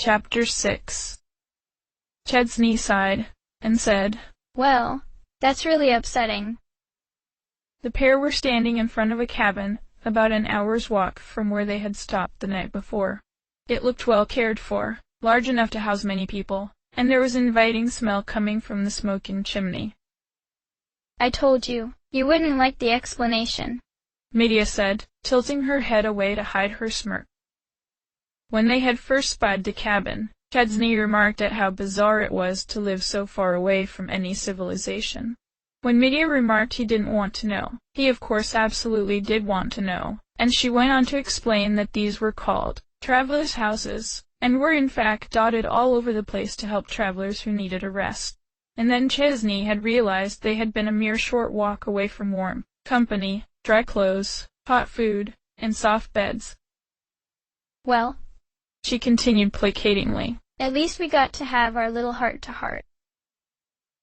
Chapter 6. Chesney sighed, and said, "Well, that's really upsetting." The pair were standing in front of a cabin, about an hour's walk from where they had stopped the night before. It looked well cared for, large enough to house many people, and there was an inviting smell coming from the smoking chimney. "I told you, you wouldn't like the explanation," Medea said, tilting her head away to hide her smirk. When they had first spied the cabin, Chesney remarked at how bizarre it was to live so far away from any civilization. When Medea remarked he didn't want to know, he of course absolutely did want to know, and she went on to explain that these were called travelers' houses, and were in fact dotted all over the place to help travelers who needed a rest. And then Chesney had realized they had been a mere short walk away from warm company, dry clothes, hot food, and soft beds. "Well," she continued placatingly, "at least we got to have our little heart-to-heart."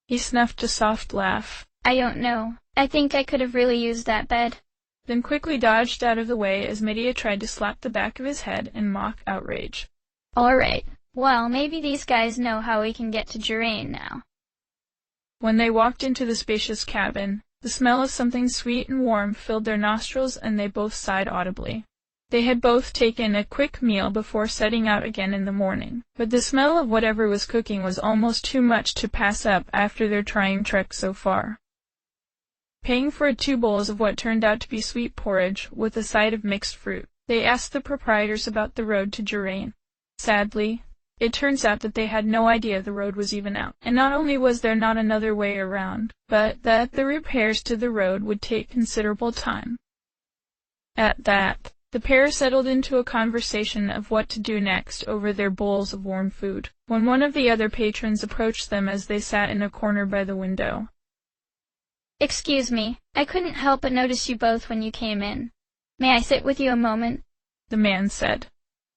He snuffed a soft laugh. "I don't know. I think I could have really used that bed." Then quickly dodged out of the way as Medea tried to slap the back of his head in mock outrage. "All right. Well, maybe these guys know how we can get to Jerain now." When they walked into the spacious cabin, the smell of something sweet and warm filled their nostrils, and they both sighed audibly. They had both taken a quick meal before setting out again in the morning, but the smell of whatever was cooking was almost too much to pass up after their trying trek so far. Paying for 2 bowls of what turned out to be sweet porridge with a side of mixed fruit, they asked the proprietors about the road to Jerain. Sadly, it turns out that they had no idea the road was even out, and not only was there not another way around, but that the repairs to the road would take considerable time. At that, the pair settled into a conversation of what to do next over their bowls of warm food, when one of the other patrons approached them as they sat in a corner by the window. "Excuse me, I couldn't help but notice you both when you came in. May I sit with you a moment?" the man said.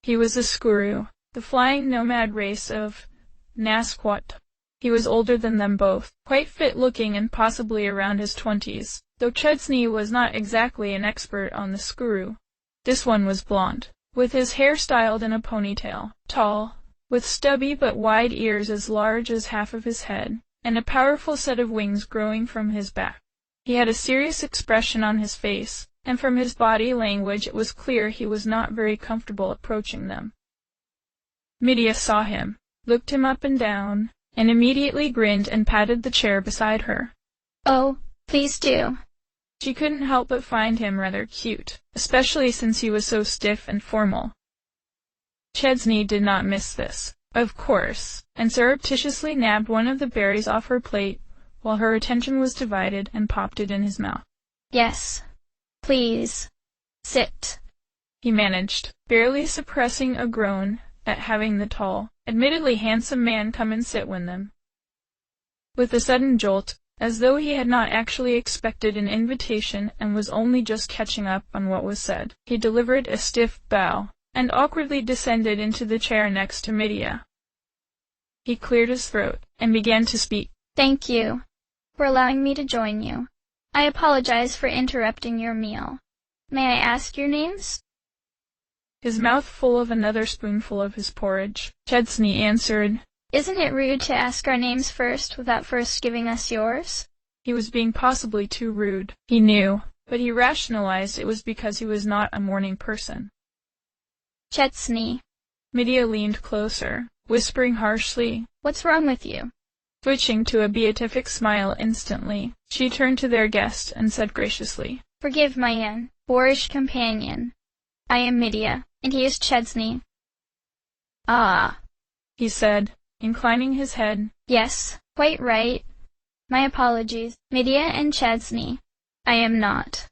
He was a Skuru, the flying nomad race of Nasquat. He was older than them both, quite fit-looking and possibly around his 20s, though Chesney was not exactly an expert on the Skuru. This one was blond, with his hair styled in a ponytail, tall, with stubby but wide ears as large as half of his head, and a powerful set of wings growing from his back. He had a serious expression on his face, and from his body language it was clear he was not very comfortable approaching them. Medea saw him, looked him up and down, and immediately grinned and patted the chair beside her. "Oh, please do." She couldn't help but find him rather cute, especially since he was so stiff and formal. Chesney did not miss this, of course, and surreptitiously nabbed one of the berries off her plate while her attention was divided and popped it in his mouth. "Yes, please, sit," he managed, barely suppressing a groan at having the tall, admittedly handsome man come and sit with them. With a sudden jolt, as though he had not actually expected an invitation and was only just catching up on what was said, he delivered a stiff bow, and awkwardly descended into the chair next to Medea. He cleared his throat, and began to speak. "Thank you for allowing me to join you. I apologize for interrupting your meal. May I ask your names?" His mouth full of another spoonful of his porridge, Chesney answered, "Isn't it rude to ask our names first without first giving us yours?" He was being possibly too rude, he knew, but he rationalized it was because he was not a morning person. "Chesney." Medea leaned closer, whispering harshly, "What's wrong with you?" Switching to a beatific smile instantly, she turned to their guest and said graciously, "Forgive my boorish companion. I am Medea, and he is Chesney." "Ah," he said, inclining his head. "Yes, quite right. My apologies. Medea and Chesney. I am not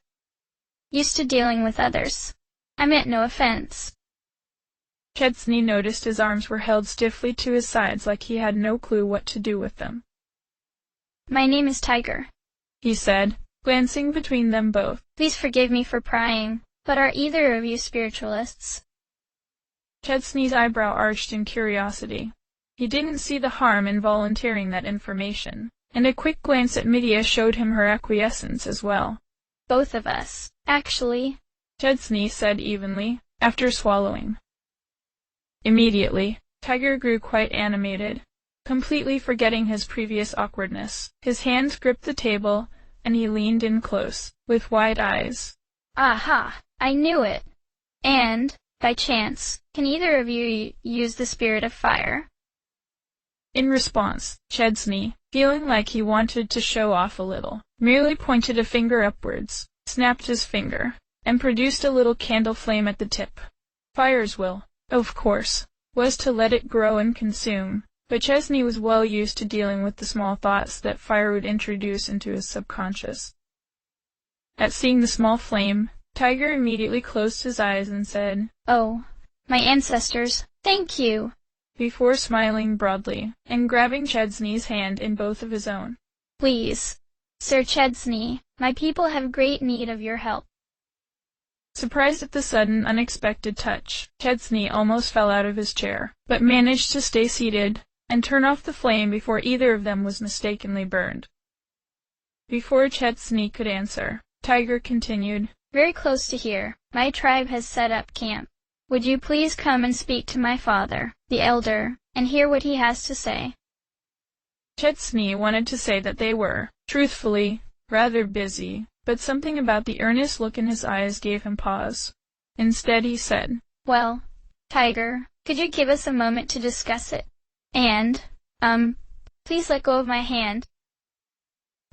used to dealing with others. I meant no offense." Chesney noticed his arms were held stiffly to his sides like he had no clue what to do with them. "My name is Tiger," he said, glancing between them both. "Please forgive me for prying, but are either of you spiritualists?" Chesney's eyebrow arched in curiosity. He didn't see the harm in volunteering that information, and a quick glance at Medea showed him her acquiescence as well. "Both of us, actually," Chesney said evenly, after swallowing. Immediately, Tiger grew quite animated, completely forgetting his previous awkwardness. His hands gripped the table, and he leaned in close, with wide eyes. Aha! I knew it! And, by chance, can either of you use the spirit of fire? In response, Chesney, feeling like he wanted to show off a little, merely pointed a finger upwards, snapped his finger, and produced a little candle flame at the tip. Fire's will, of course, was to let it grow and consume, but Chesney was well used to dealing with the small thoughts that fire would introduce into his subconscious. At seeing the small flame, Tiger immediately closed his eyes and said, "Oh, my ancestors, thank you!" before smiling broadly, and grabbing Chesney's hand in both of his own. "Please, Sir Chesney, my people have great need of your help." Surprised at the sudden, unexpected touch, Chesney almost fell out of his chair, but managed to stay seated and turn off the flame before either of them was mistakenly burned. Before Chesney could answer, Tiger continued, "Very close to here, my tribe has set up camp. Would you please come and speak to my father, the elder, and hear what he has to say?" Chesney wanted to say that they were, truthfully, rather busy, but something about the earnest look in his eyes gave him pause. Instead he said, "Well, Tiger, could you give us a moment to discuss it? And, please let go of my hand."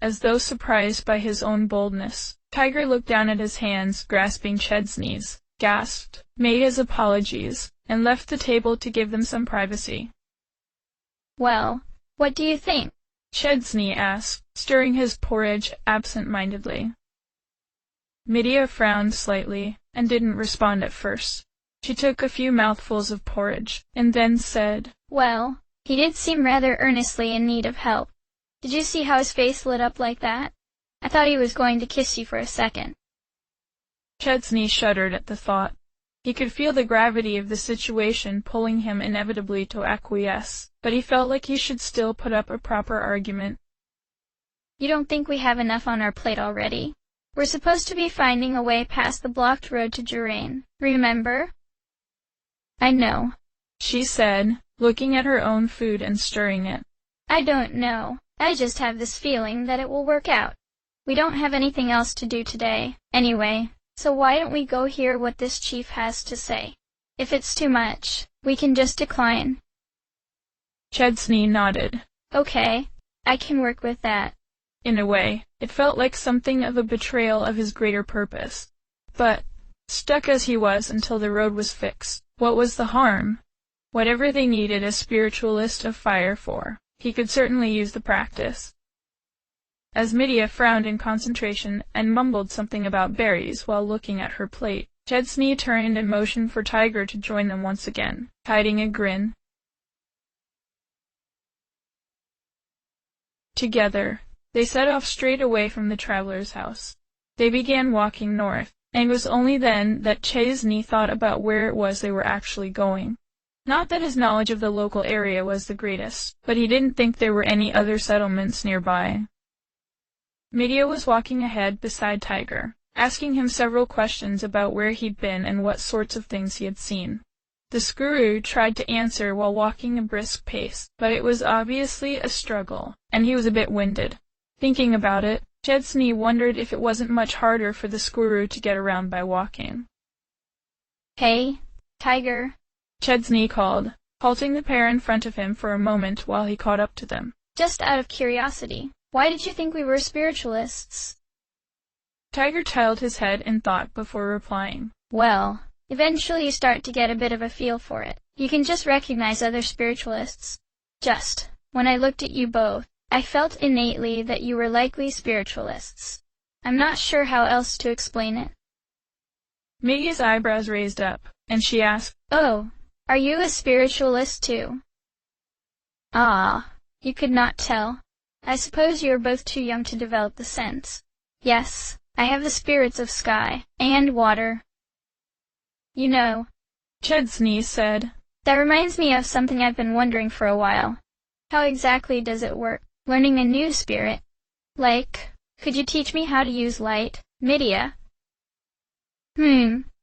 As though surprised by his own boldness, Tiger looked down at his hands grasping Chesney's, gasped, made his apologies, and left the table to give them some privacy. "Well, what do you think?" Chesney asked, stirring his porridge absent-mindedly. Medea frowned slightly, and didn't respond at first. She took a few mouthfuls of porridge, and then said, "Well, he did seem rather earnestly in need of help. Did you see how his face lit up like that? I thought he was going to kiss you for a second." Chesney shuddered at the thought. He could feel the gravity of the situation pulling him inevitably to acquiesce, but he felt like he should still put up a proper argument. "You don't think we have enough on our plate already? We're supposed to be finding a way past the blocked road to Jurain, remember?" "I know," she said, looking at her own food and stirring it. "I don't know. I just have this feeling that it will work out. We don't have anything else to do today, anyway, so why don't we go hear what this chief has to say? If it's too much, we can just decline." Chesney nodded. "Okay, I can work with that." In a way, it felt like something of a betrayal of his greater purpose. But, stuck as he was until the road was fixed, what was the harm? Whatever they needed a spiritualist of fire for, he could certainly use the practice. As Medea frowned in concentration and mumbled something about berries while looking at her plate, Chesney turned and motioned for Tiger to join them once again, hiding a grin. Together, they set off straight away from the traveler's house. They began walking north, and it was only then that Chesney thought about where it was they were actually going. Not that his knowledge of the local area was the greatest, but he didn't think there were any other settlements nearby. Medea was walking ahead beside Tiger, asking him several questions about where he'd been and what sorts of things he had seen. The Skuru tried to answer while walking a brisk pace, but it was obviously a struggle, and he was a bit winded. Thinking about it, Chesney wondered if it wasn't much harder for the Skuru to get around by walking. "Hey, Tiger," Chesney called, halting the pair in front of him for a moment while he caught up to them. "Just out of curiosity, why did you think we were spiritualists?" Tiger tilted his head in thought before replying. "Well, eventually you start to get a bit of a feel for it. You can just recognize other spiritualists. Just, when I looked at you both, I felt innately that you were likely spiritualists. I'm not sure how else to explain it." Medea's eyebrows raised up, and she asked, "Oh, are you a spiritualist too?" "Ah, you could not tell. I suppose you are both too young to develop the sense. Yes, I have the spirits of sky and water. You know," Chesney said, "that reminds me of something I've been wondering for a while. How exactly does it work, learning a new spirit? Like, could you teach me how to use light, Medea?"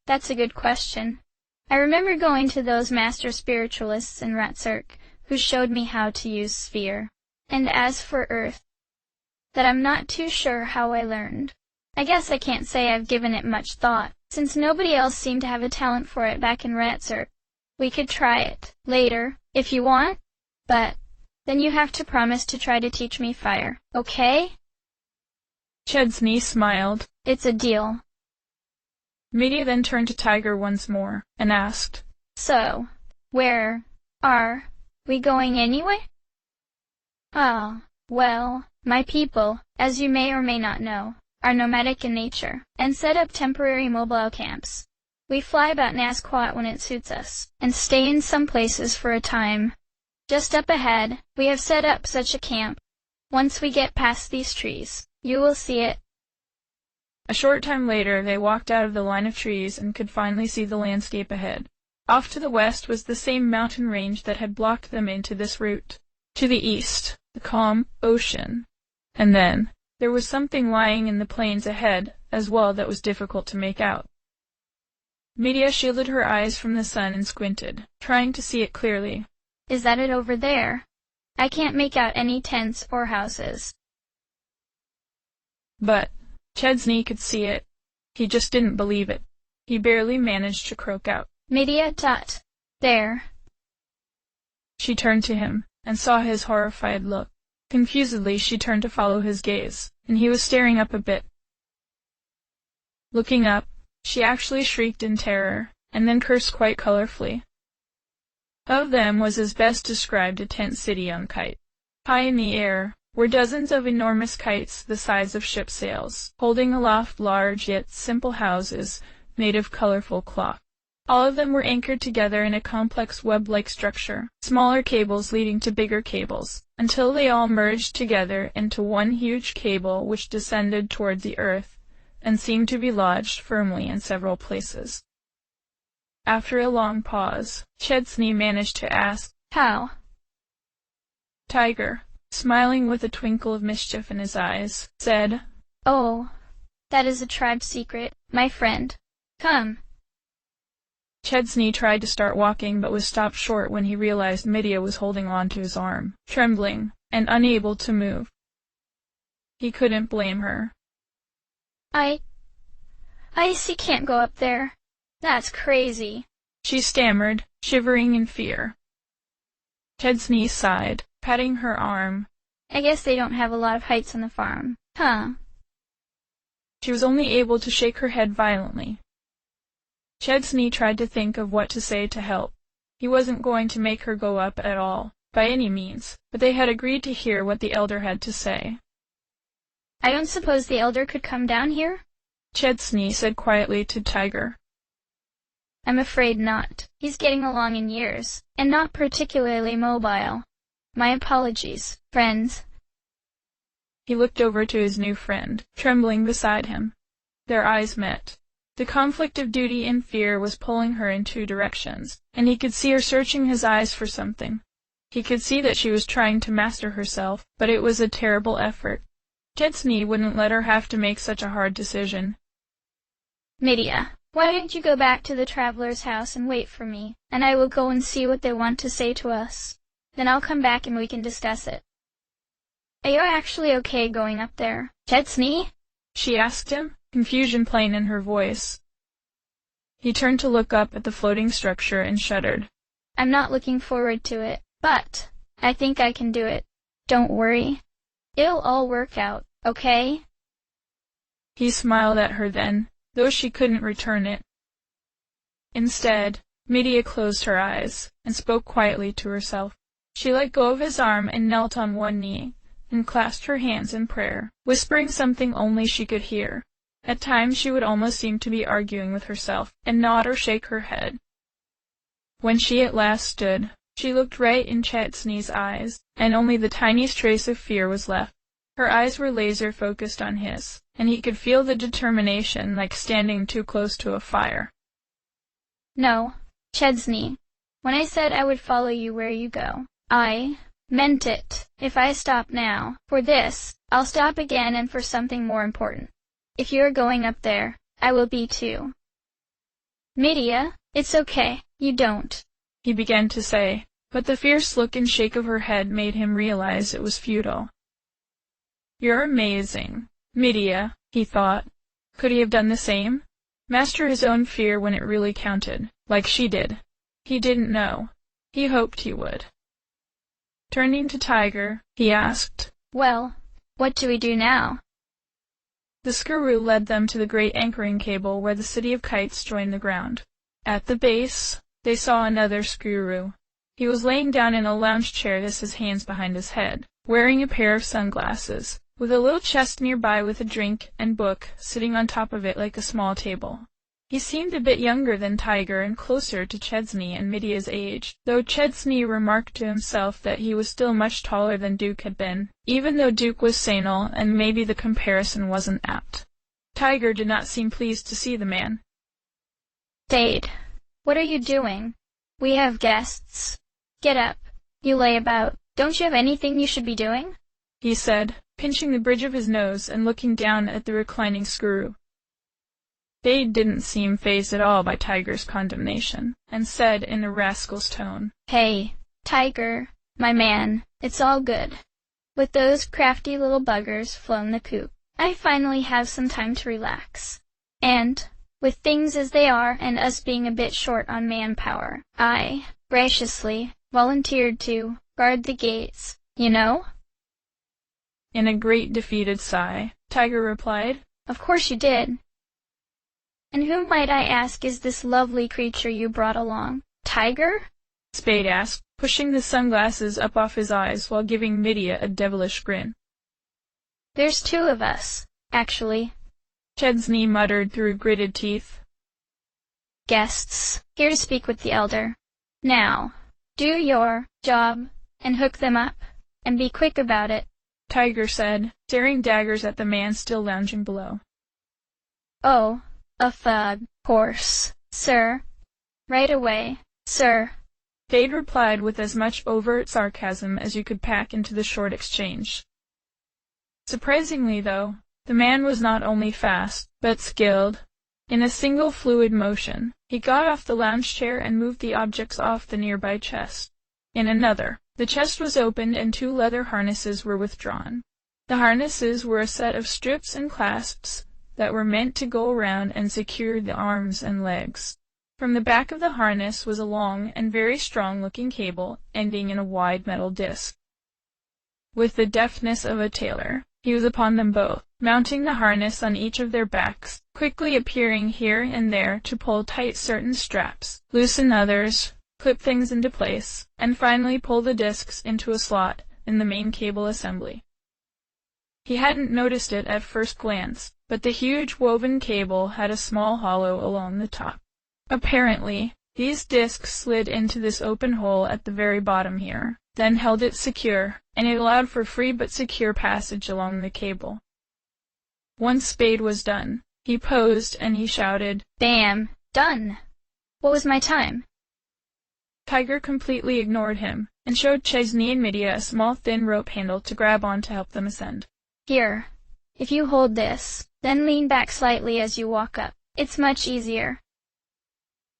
That's a good question. I remember going to those master spiritualists in Ratzurk who showed me how to use sphere. And as for earth, that I'm not too sure how I learned. I guess I can't say I've given it much thought, since nobody else seemed to have a talent for it back in Ratzurk. We could try it later, if you want, but then you have to promise to try to teach me fire, okay? Chesney smiled. It's a deal. Media then turned to Tiger once more, and asked, So, where are we going anyway? Ah, well, my people, as you may or may not know, are nomadic in nature, and set up temporary mobile camps. We fly about Nasquat when it suits us, and stay in some places for a time. Just up ahead, we have set up such a camp. Once we get past these trees, you will see it. A short time later, they walked out of the line of trees and could finally see the landscape ahead. Off to the west was the same mountain range that had blocked them into this route. To the east, the calm ocean. And then, there was something lying in the plains ahead as well that was difficult to make out. Media shielded her eyes from the sun and squinted, trying to see it clearly. Is that it over there? I can't make out any tents or houses. But Chesney could see it. He just didn't believe it. He barely managed to croak out, Media tot. There. She turned to him, and saw his horrified look. Confusedly she turned to follow his gaze, and he was staring up a bit. Looking up, she actually shrieked in terror, and then cursed quite colorfully. Of them was as best described a tent city on kite. High in the air were dozens of enormous kites the size of ship sails, holding aloft large yet simple houses made of colorful cloth. All of them were anchored together in a complex web-like structure, smaller cables leading to bigger cables, until they all merged together into one huge cable which descended toward the earth, and seemed to be lodged firmly in several places. After a long pause, Chesney managed to ask, How? Tiger, smiling with a twinkle of mischief in his eyes, said, Oh, that is a tribe secret, my friend. Come. Chesney tried to start walking but was stopped short when he realized Media was holding on to his arm, trembling, and unable to move. He couldn't blame her. I see can't go up there. That's crazy. She stammered, shivering in fear. Chesney sighed, patting her arm. I guess they don't have a lot of heights on the farm, huh? She was only able to shake her head violently. Chesney tried to think of what to say to help. He wasn't going to make her go up at all, by any means, but they had agreed to hear what the elder had to say. I don't suppose the elder could come down here? Chesney said quietly to Tiger. I'm afraid not. He's getting along in years, and not particularly mobile. My apologies, friends. He looked over to his new friend, trembling beside him. Their eyes met. The conflict of duty and fear was pulling her in two directions, and he could see her searching his eyes for something. He could see that she was trying to master herself, but it was a terrible effort. Chesney wouldn't let her have to make such a hard decision. Media, why don't you go back to the traveler's house and wait for me, and I will go and see what they want to say to us. Then I'll come back and we can discuss it. Are you actually okay going up there, Chesney? She asked him, confusion plain in her voice. He turned to look up at the floating structure and shuddered. I'm not looking forward to it, but I think I can do it. Don't worry. It'll all work out, okay? He smiled at her then, though she couldn't return it. Instead, Media closed her eyes and spoke quietly to herself. She let go of his arm and knelt on one knee, and clasped her hands in prayer, whispering something only she could hear. At times she would almost seem to be arguing with herself, and nod or shake her head. When she at last stood, she looked right in Chesney's eyes, and only the tiniest trace of fear was left. Her eyes were laser-focused on his, and he could feel the determination like standing too close to a fire. No, Chesney. When I said I would follow you where you go, I meant it. If I stop now, for this, I'll stop again and for something more important. If you're going up there, I will be too. Media, It's okay, you don't. He began to say, but the fierce look and shake of her head made him realize it was futile. You're amazing, Medea, he thought. Could he have done the same? Master his own fear when it really counted, like she did. He didn't know. He hoped he would. Turning to Tiger, he asked, Well, what do we do now? The Skuru led them to the great anchoring cable where the city of kites joined the ground. At the base, they saw another Skuru. He was laying down in a lounge chair with his hands behind his head, wearing a pair of sunglasses, with a little chest nearby with a drink and book sitting on top of it like a small table. He seemed a bit younger than Tiger and closer to Chesney and Medea's age, though Chesney remarked to himself that he was still much taller than Duke had been, even though Duke was senile and maybe the comparison wasn't apt. Tiger did not seem pleased to see the man. Dade, what are you doing? We have guests. Get up. You lay about. Don't you have anything you should be doing? He said, pinching the bridge of his nose and looking down at the reclining Skuru. Dade didn't seem fazed at all by Tiger's condemnation, and said in a rascal's tone, Hey, Tiger, my man, it's all good. With those crafty little buggers flown the coop, I finally have some time to relax. And, with things as they are and us being a bit short on manpower, I, graciously, volunteered to guard the gates, you know? In a great defeated sigh, Tiger replied, Of course you did. And who, might I ask, is this lovely creature you brought along? Tiger? Spade asked, pushing the sunglasses up off his eyes while giving Medea a devilish grin. There's two of us, actually. Chesney muttered through gritted teeth. Guests, here to speak with the elder. Now, do your job, and hook them up, and be quick about it, Tiger said, staring daggers at the man still lounging below. Oh, of course, sir. Right away, sir. Dade replied with as much overt sarcasm as you could pack into the short exchange. Surprisingly, though, the man was not only fast, but skilled. In a single fluid motion, he got off the lounge chair and moved the objects off the nearby chest. In another, the chest was opened and two leather harnesses were withdrawn. The harnesses were a set of strips and clasps that were meant to go around and secure the arms and legs. From the back of the harness was a long and very strong-looking cable ending in a wide metal disc. With the deftness of a tailor, he was upon them both, mounting the harness on each of their backs, quickly appearing here and there to pull tight certain straps, loosen others, clip things into place, and finally pull the discs into a slot in the main cable assembly. He hadn't noticed it at first glance, but the huge woven cable had a small hollow along the top. Apparently, these discs slid into this open hole at the very bottom here, then held it secure, and it allowed for free but secure passage along the cable. Once Spade was done, he posed and he shouted, Bam! Done! What was my time? Tiger completely ignored him, and showed Chesney and Medea a small thin rope handle to grab on to help them ascend. Here. If you hold this, then lean back slightly as you walk up. It's much easier.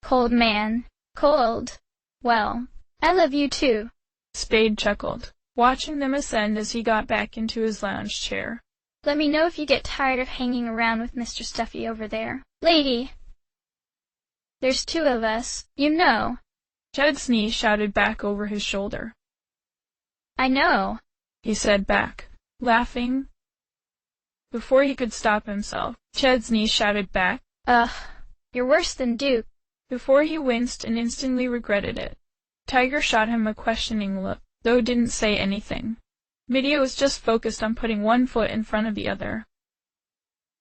Cold man. Cold. Well, I love you too. Spade chuckled, watching them ascend as he got back into his lounge chair. Let me know if you get tired of hanging around with Mr. Stuffy over there. Lady! There's two of us, you know. Chesney shouted back over his shoulder. I know, he said back, laughing. Before he could stop himself, Chesney shouted back, Ugh, you're worse than Duke. Before he winced and instantly regretted it. Tiger shot him a questioning look, though didn't say anything. Medea was just focused on putting one foot in front of the other.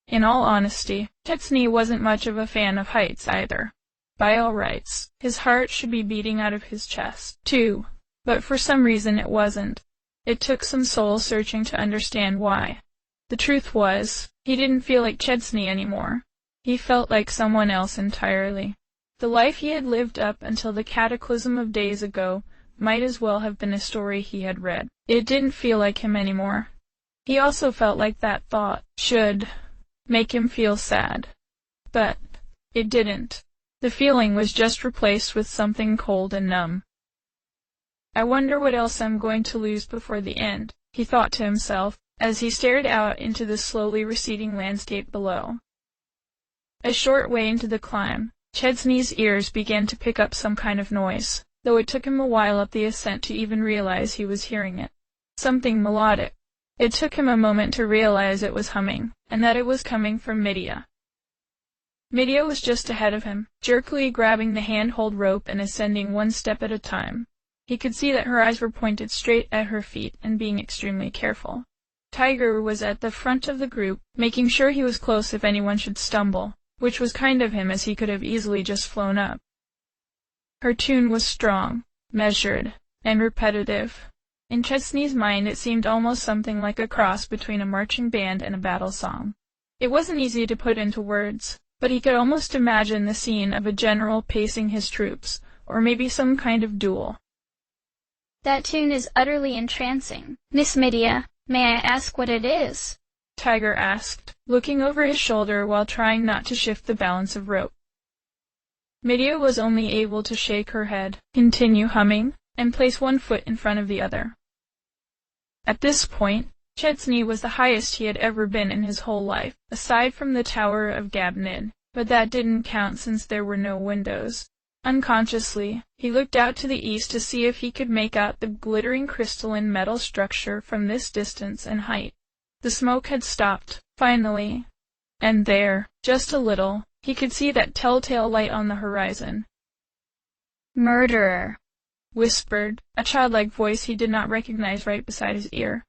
In all honesty, Chesney wasn't much of a fan of heights either. By all rights, his heart should be beating out of his chest, too, but for some reason it wasn't. It took some soul-searching to understand why. The truth was, he didn't feel like Chesney anymore. He felt like someone else entirely. The life he had lived up until the cataclysm of days ago might as well have been a story he had read. It didn't feel like him anymore. He also felt like that thought should make him feel sad. But it didn't. The feeling was just replaced with something cold and numb. I wonder what else I'm going to lose before the end, he thought to himself, as he stared out into the slowly receding landscape below. A short way into the climb, Chesney's ears began to pick up some kind of noise, though it took him a while up the ascent to even realize he was hearing it. Something melodic. It took him a moment to realize it was humming, and that it was coming from Medea. Medea was just ahead of him, jerkily grabbing the handhold rope and ascending one step at a time. He could see that her eyes were pointed straight at her feet and being extremely careful. Tiger was at the front of the group, making sure he was close if anyone should stumble, which was kind of him as he could have easily just flown up. Her tune was strong, measured, and repetitive. In Chesney's mind it seemed almost something like a cross between a marching band and a battle song. It wasn't easy to put into words, but he could almost imagine the scene of a general pacing his troops, or maybe some kind of duel. That tune is utterly entrancing. Miss Medea, may I ask what it is? Tiger asked, looking over his shoulder while trying not to shift the balance of rope. Medea was only able to shake her head, continue humming, and place one foot in front of the other. At this point, Chesney was the highest he had ever been in his whole life, aside from the Tower of Gabnid, but that didn't count since there were no windows. Unconsciously, he looked out to the east to see if he could make out the glittering crystalline metal structure from this distance and height. The smoke had stopped, finally, and there, just a little, he could see that telltale light on the horizon. "Murderer," whispered a childlike voice he did not recognize right beside his ear.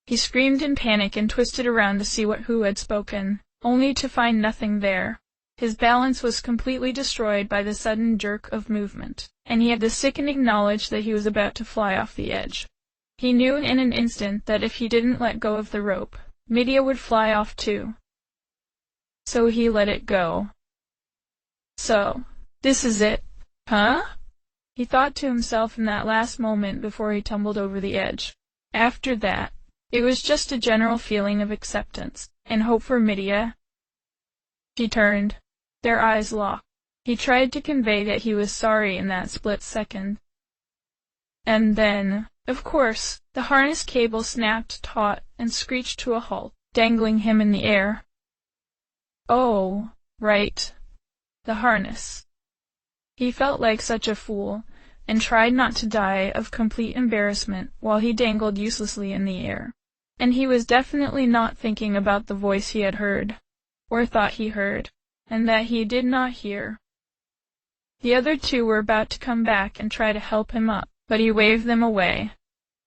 He screamed in panic and twisted around to see who had spoken, only to find nothing there. His balance was completely destroyed by the sudden jerk of movement, and he had the sickening knowledge that he was about to fly off the edge. He knew in an instant that if he didn't let go of the rope, Medea would fly off too. So he let it go. So, this is it, huh? He thought to himself in that last moment before he tumbled over the edge. After that, it was just a general feeling of acceptance, and hope for Medea. She turned. Their eyes locked. He tried to convey that he was sorry in that split second. And then, of course, the harness cable snapped taut and screeched to a halt, dangling him in the air. Oh, right. The harness. He felt like such a fool, and tried not to die of complete embarrassment while he dangled uselessly in the air. And he was definitely not thinking about the voice he had heard, or thought he heard, and that he did not hear. The other two were about to come back and try to help him up, but he waved them away.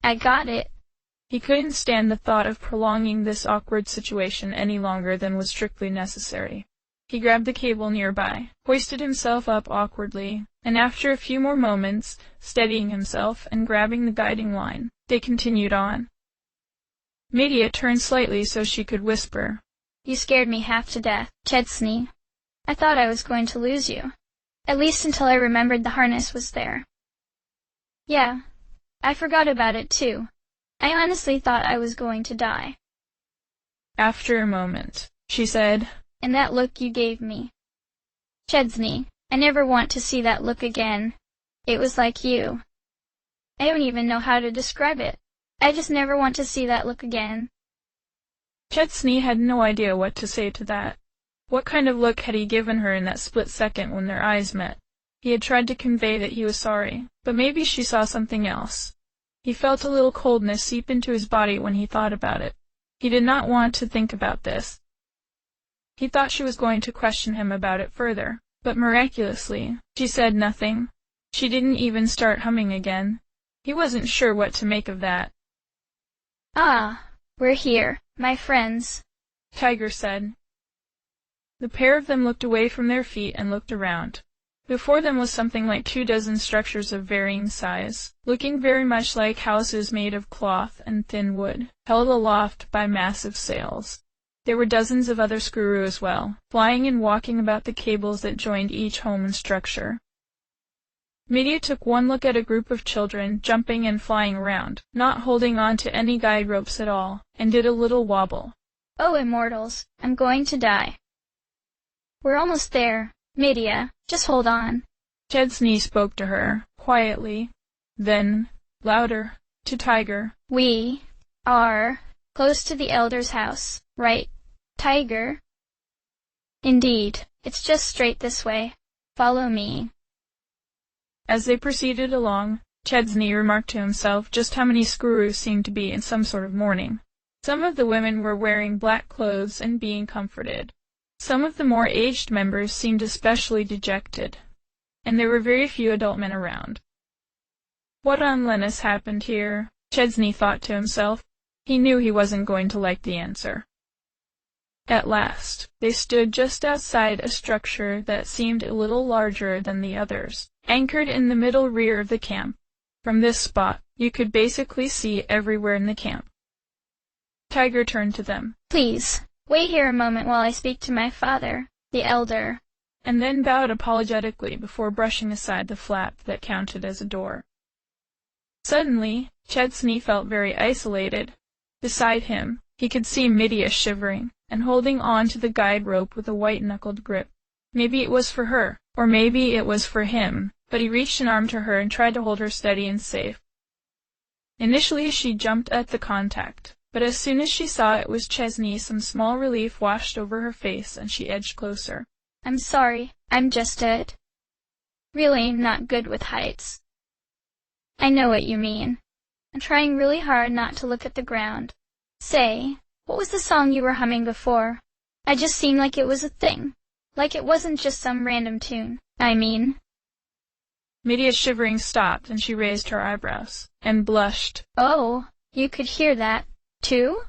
"I got it." He couldn't stand the thought of prolonging this awkward situation any longer than was strictly necessary. He grabbed the cable nearby, hoisted himself up awkwardly, and after a few more moments, steadying himself and grabbing the guiding line, they continued on. Medea turned slightly so she could whisper, "You scared me half to death, Chesney. I thought I was going to lose you. At least until I remembered the harness was there. Yeah, I forgot about it too. I honestly thought I was going to die." After a moment, she said, "And that look you gave me. Chesney, I never want to see that look again. It was like you. I don't even know how to describe it. I just never want to see that look again." Chesney had no idea what to say to that. What kind of look had he given her in that split second when their eyes met? He had tried to convey that he was sorry, but maybe she saw something else. He felt a little coldness seep into his body when he thought about it. He did not want to think about this. He thought she was going to question him about it further, but miraculously, she said nothing. She didn't even start humming again. He wasn't sure what to make of that. "Ah, we're here, my friends," Tiger said. The pair of them looked away from their feet and looked around. Before them was something like 24 structures of varying size, looking very much like houses made of cloth and thin wood, held aloft by massive sails. There were dozens of other screw as well, flying and walking about the cables that joined each home and structure. Medea took one look at a group of children jumping and flying around, not holding on to any guide ropes at all, and did a little wobble. "Oh, immortals, I'm going to die." "We're almost there," Medea, just hold on. Chesney spoke to her, quietly, then, louder, to Tiger. We are close to the elder's house, right, Tiger? Indeed, it's just straight this way. Follow me. As they proceeded along, Chesney remarked to himself just how many screws seemed to be in some sort of mourning. Some of the women were wearing black clothes and being comforted. Some of the more aged members seemed especially dejected, and there were very few adult men around. What on Lennis happened here? Chesney thought to himself. He knew he wasn't going to like the answer. At last, they stood just outside a structure that seemed a little larger than the others, anchored in the middle rear of the camp. From this spot, you could basically see everywhere in the camp. Tiger turned to them. Please, wait here a moment while I speak to my father, the elder, and then bowed apologetically before brushing aside the flap that counted as a door. Suddenly, Chesney felt very isolated. Beside him, he could see Medea shivering and holding on to the guide rope with a white-knuckled grip. Maybe it was for her, or maybe it was for him, but he reached an arm to her and tried to hold her steady and safe. Initially, she jumped at the contact, but as soon as she saw it was Chesney, some small relief washed over her face and she edged closer. I'm sorry, I'm just really not good with heights. I know what you mean. I'm trying really hard not to look at the ground. Say, what was the song you were humming before? I just seemed like it was a thing. Like it wasn't just some random tune. I mean. Medea's shivering stopped and she raised her eyebrows, and blushed. Oh, you could hear that, too?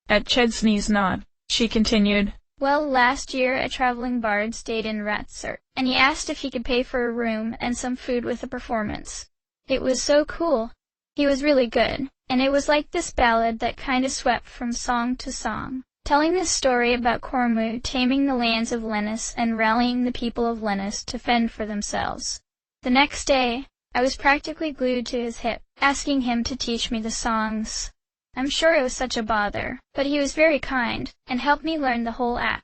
At Chesney's nod, she continued. Well, last year a traveling bard stayed in Ratsurt, and he asked if he could pay for a room and some food with the performance. It was so cool. He was really good, and it was like this ballad that kinda swept from song to song, telling this story about Cormud taming the lands of Lennis and rallying the people of Lennis to fend for themselves. The next day, I was practically glued to his hip, asking him to teach me the songs. I'm sure it was such a bother, but he was very kind, and helped me learn the whole act.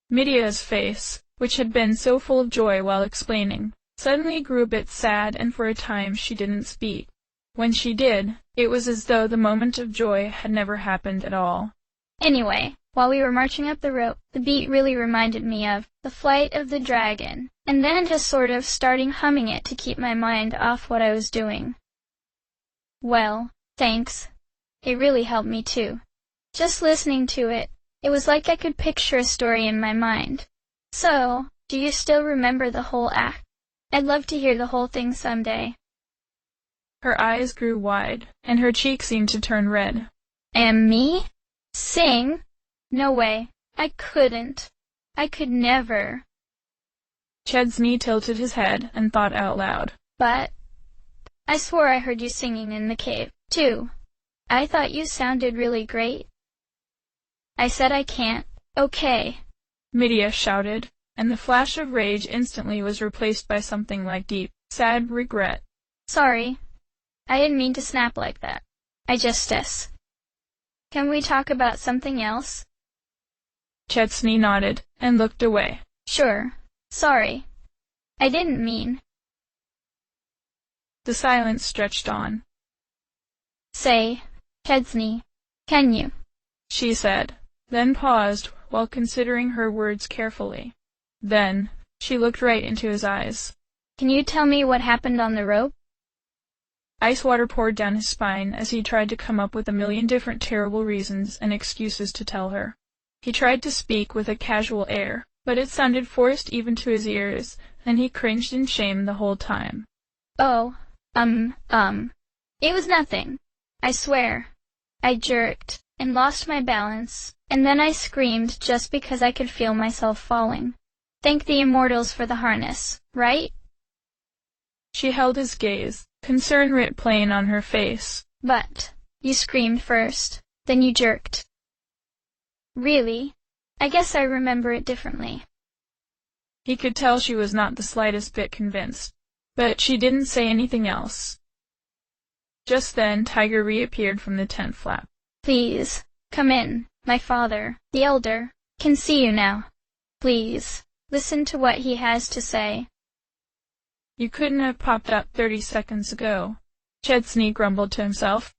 Medea's face, which had been so full of joy while explaining, suddenly grew a bit sad, and for a time she didn't speak. When she did, it was as though the moment of joy had never happened at all. Anyway, while we were marching up the rope, the beat really reminded me of The Flight of the Dragon, and then just sort of starting humming it to keep my mind off what I was doing. Well, thanks. It really helped me too. Just listening to it, it was like I could picture a story in my mind. So, do you still remember the whole act? I'd love to hear the whole thing someday. Her eyes grew wide, and her cheeks seemed to turn red. And me? Sing? No way. I couldn't. I could never. Chesney tilted his head and thought out loud. But I swore I heard you singing in the cave, too. I thought you sounded really great. I said I can't. Okay. Medea shouted, and the flash of rage instantly was replaced by something like deep, sad regret. Sorry. I didn't mean to snap like that. I just Can we talk about something else? Chesney nodded and looked away. Sure. Sorry. I didn't mean. The silence stretched on. Say, Chesney, can you? She said, then paused while considering her words carefully. Then, she looked right into his eyes. Can you tell me what happened on the rope? Ice water poured down his spine as he tried to come up with a million different terrible reasons and excuses to tell her. He tried to speak with a casual air, but it sounded forced even to his ears, and he cringed in shame the whole time. Oh, it was nothing. I swear. I jerked, and lost my balance, and then I screamed just because I could feel myself falling. Thank the immortals for the harness, right? She held his gaze, concern writ plain on her face. But you screamed first, then you jerked. Really? I guess I remember it differently. He could tell she was not the slightest bit convinced, but she didn't say anything else. Just then Tiger reappeared from the tent flap. Please, come in. My father, the elder, can see you now. Please. Listen to what he has to say. You couldn't have popped up 30 seconds ago, Chesney grumbled to himself.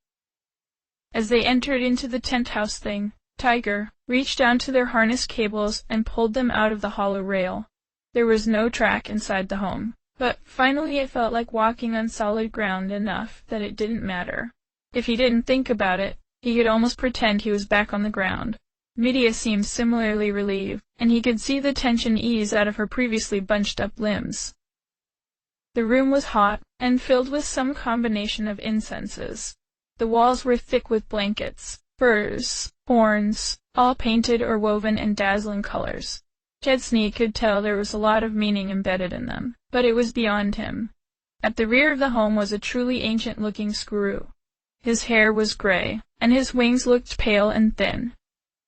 As they entered into the tent house thing, Tiger reached down to their harness cables and pulled them out of the hollow rail. There was no track inside the home, but finally it felt like walking on solid ground enough that it didn't matter. If he didn't think about it, he could almost pretend he was back on the ground. Medea seemed similarly relieved, and he could see the tension ease out of her previously bunched-up limbs. The room was hot, and filled with some combination of incenses. The walls were thick with blankets, furs, horns, all painted or woven in dazzling colors. Chesney could tell there was a lot of meaning embedded in them, but it was beyond him. At the rear of the home was a truly ancient-looking squirrel. His hair was gray, and his wings looked pale and thin.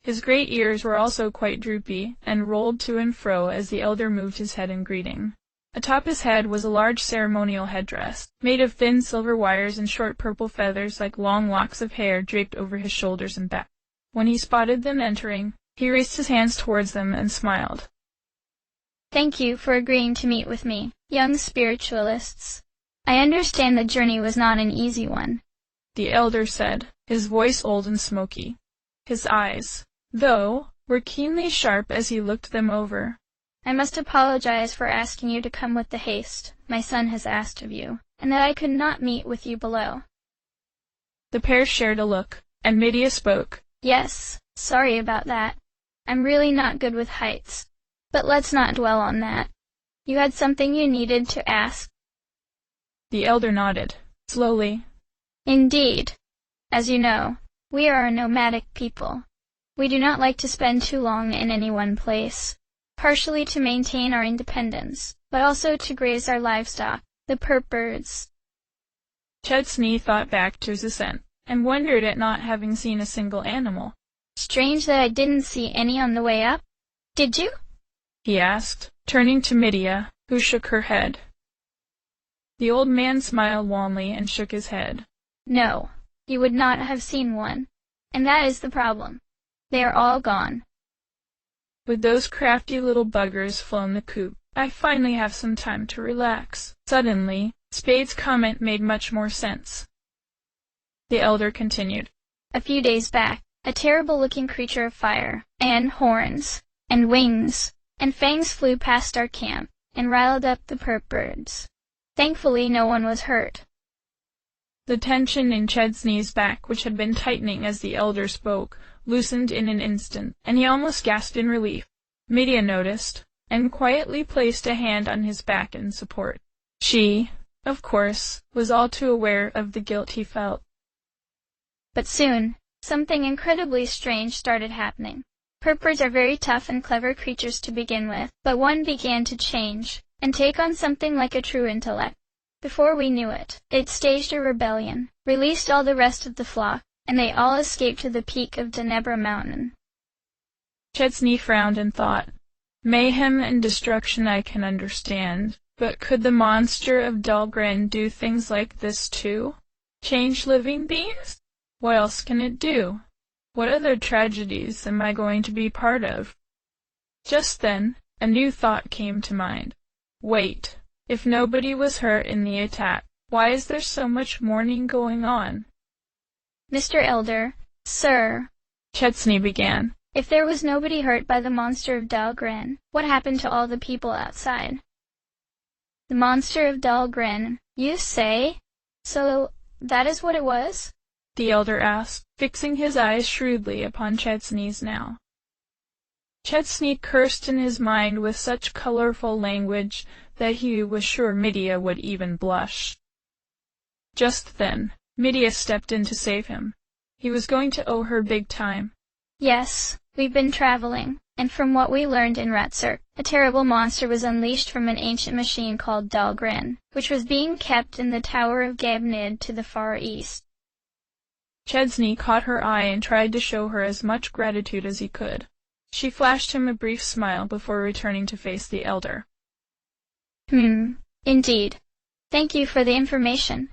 His great ears were also quite droopy, and rolled to and fro as the elder moved his head in greeting. Atop his head was a large ceremonial headdress, made of thin silver wires and short purple feathers like long locks of hair draped over his shoulders and back. When he spotted them entering, he raised his hands towards them and smiled. Thank you for agreeing to meet with me, young spiritualists. I understand the journey was not an easy one, the elder said, his voice old and smoky. His eyes, though, were keenly sharp as he looked them over. I must apologize for asking you to come with the haste my son has asked of you, and that I could not meet with you below. The pair shared a look, and Medea spoke. Yes, sorry about that. I'm really not good with heights. But let's not dwell on that. You had something you needed to ask? The elder nodded, slowly. Indeed. As you know, we are a nomadic people. We do not like to spend too long in any one place, partially to maintain our independence, but also to graze our livestock, the birds. Chesney thought back to his ascent, and wondered at not having seen a single animal. Strange that I didn't see any on the way up. Did you? He asked, turning to Medea, who shook her head. The old man smiled wanly and shook his head. No, you would not have seen one. And that is the problem. They are all gone. With those crafty little buggers flown the coop, I finally have some time to relax. Suddenly, Spade's comment made much more sense. The elder continued. A few days back, a terrible-looking creature of fire, and horns, and wings, and fangs flew past our camp, and riled up the birds. Thankfully no one was hurt. The tension in Chesney's back, which had been tightening as the elder spoke, loosened in an instant, and he almost gasped in relief. Medea noticed, and quietly placed a hand on his back in support. She, of course, was all too aware of the guilt he felt. But soon, something incredibly strange started happening. Birds are very tough and clever creatures to begin with, but one began to change, and take on something like a true intellect. Before we knew it, it staged a rebellion, released all the rest of the flock, and they all escaped to the peak of Denebra Mountain. Chesney frowned and thought, mayhem and destruction I can understand, but could the monster of Dahlgren do things like this too? Change living beings? What else can it do? What other tragedies am I going to be part of? Just then, a new thought came to mind. Wait, if nobody was hurt in the attack, why is there so much mourning going on? Mr. Elder, sir, Chesney began. If there was nobody hurt by the monster of Dahlgren, what happened to all the people outside? The monster of Dahlgren, you say? So, that is what it was? The elder asked, fixing his eyes shrewdly upon Chesney's now. Chesney cursed in his mind with such colorful language that he was sure Medea would even blush. Just then, Medea stepped in to save him. He was going to owe her big time. Yes, we've been traveling, and from what we learned in Ratzerk, a terrible monster was unleashed from an ancient machine called Dahlgren, which was being kept in the Tower of Gabnid to the far east. Chesney caught her eye and tried to show her as much gratitude as he could. She flashed him a brief smile before returning to face the elder. Indeed. Thank you for the information.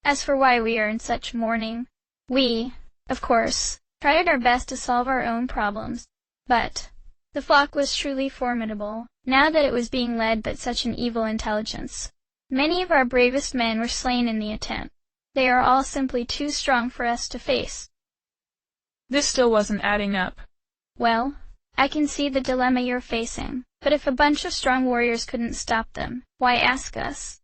As for why we are in such mourning, we, of course, tried our best to solve our own problems, but The flock was truly formidable, now that it was being led by such an evil intelligence. Many of our bravest men were slain in the attempt. They are all simply too strong for us to face. This still wasn't adding up. Well, I can see the dilemma you're facing, but if a bunch of strong warriors couldn't stop them, why ask us?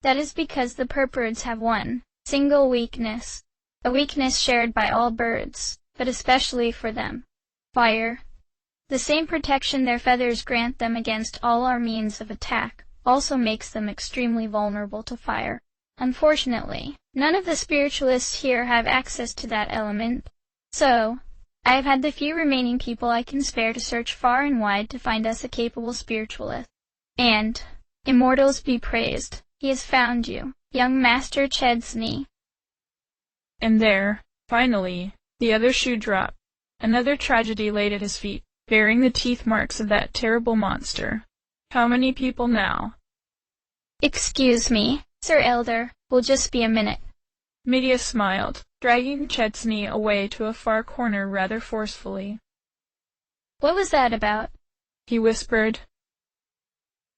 That is because the purpureds have one single weakness, a weakness shared by all birds, but especially for them: fire. The same protection their feathers grant them against all our means of attack also makes them extremely vulnerable to fire. Unfortunately, none of the spiritualists here have access to that element, so I have had the few remaining people I can spare to search far and wide to find us a capable spiritualist. And, immortals be praised, he has found you, young Master Chedsney. And there, finally, the other shoe dropped. Another tragedy laid at his feet, bearing the teeth marks of that terrible monster. How many people now? Excuse me, Sir Elder, will just be a minute. Medea smiled, dragging Chedsney away to a far corner rather forcefully. What was that about? He whispered.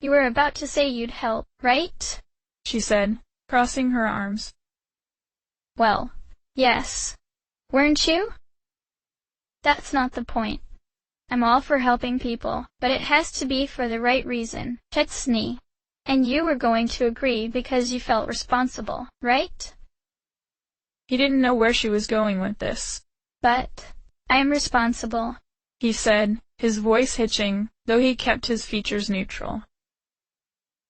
You were about to say you'd help, right? She said, crossing her arms. Well, yes. Weren't you? That's not the point. I'm all for helping people, but it has to be for the right reason, Chedsney. And you were going to agree because you felt responsible, right? He didn't know where she was going with this. But I am responsible, he said, his voice hitching, though he kept his features neutral.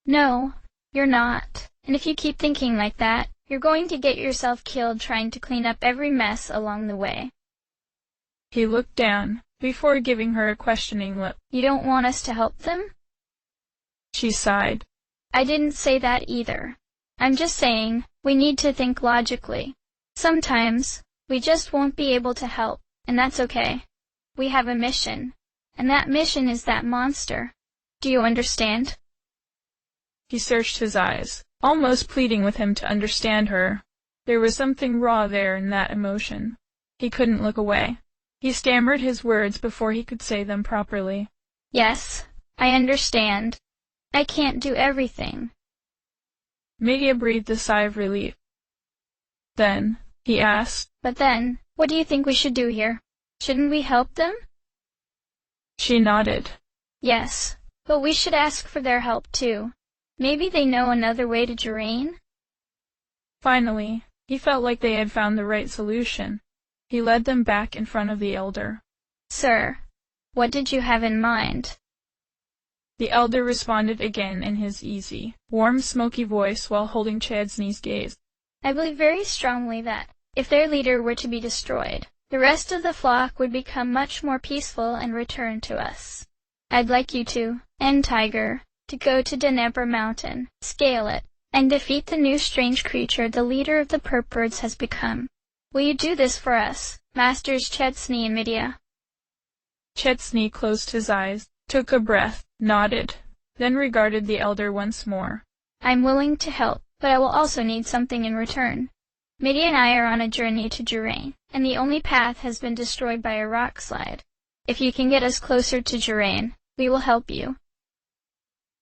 No, you're not. And if you keep thinking like that, you're going to get yourself killed trying to clean up every mess along the way. He looked down, before giving her a questioning look. You don't want us to help them? She sighed. I didn't say that either. I'm just saying, we need to think logically. Sometimes, we just won't be able to help, and that's okay. We have a mission, and that mission is that monster. Do you understand? He searched his eyes, almost pleading with him to understand her. There was something raw there in that emotion. He couldn't look away. He stammered his words before he could say them properly. Yes, I understand. I can't do everything. Medea breathed a sigh of relief. Then, he asked, But then, what do you think we should do here? Shouldn't we help them? She nodded. Yes, but we should ask for their help too. Maybe they know another way to Jerain? Finally, he felt like they had found the right solution. He led them back in front of the elder. Sir, what did you have in mind? The elder responded again in his easy, warm, smoky voice while holding Chedsney's gaze. I believe very strongly that, if their leader were to be destroyed, the rest of the flock would become much more peaceful and return to us. I'd like you to, and Tiger, to go to Denebra Mountain, scale it, and defeat the new strange creature the leader of the purpureds has become. Will you do this for us, Masters Chedsney and Medea? Chedsney closed his eyes, took a breath, nodded, then regarded the elder once more. I'm willing to help, but I will also need something in return. Medea and I are on a journey to Jerain, and the only path has been destroyed by a rock slide. If you can get us closer to Jerain, we will help you.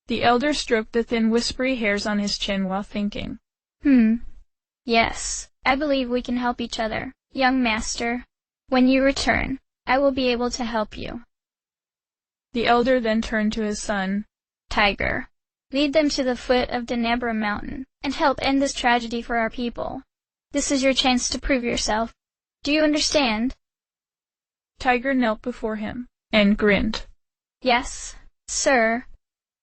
The elder stroked the thin whispery hairs on his chin while thinking. Yes, I believe we can help each other, young master. When you return, I will be able to help you. The elder then turned to his son. Tiger, lead them to the foot of Denebra Mountain, and help end this tragedy for our people. This is your chance to prove yourself. Do you understand? Tiger knelt before him, and grinned. Yes, sir.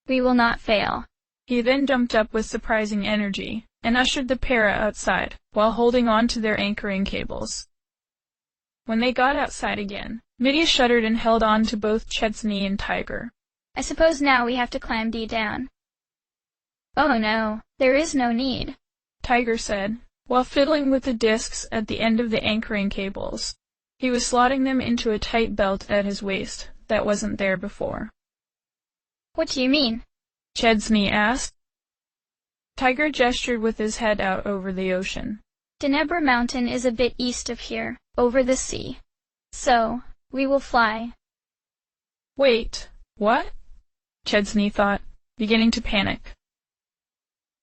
We will not fail. He then jumped up with surprising energy, and ushered the pair outside, while holding on to their anchoring cables. When they got outside again, Medea shuddered and held on to both Chedsney and Tiger. I suppose now we have to climb D down. Oh no, there is no need, Tiger said, while fiddling with the discs at the end of the anchoring cables. He was slotting them into a tight belt at his waist that wasn't there before. What do you mean? Chedsney asked. Tiger gestured with his head out over the ocean. Denebra Mountain is a bit east of here, over the sea. So, we will fly. Wait, what? Chesney thought, beginning to panic.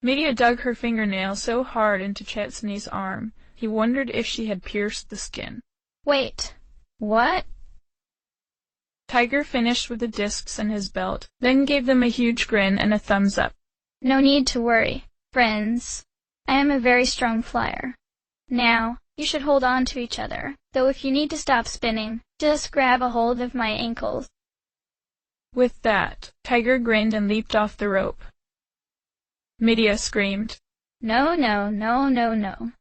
Medea dug her fingernail so hard into Chesney's arm, he wondered if she had pierced the skin. Wait, what? Tiger finished with the discs in his belt, then gave them a huge grin and a thumbs up. No need to worry, friends. I am a very strong flyer. Now, you should hold on to each other, though if you need to stop spinning, just grab a hold of my ankles. With that, Tiger grinned and leaped off the rope. Medea screamed. No, no, no, no, no.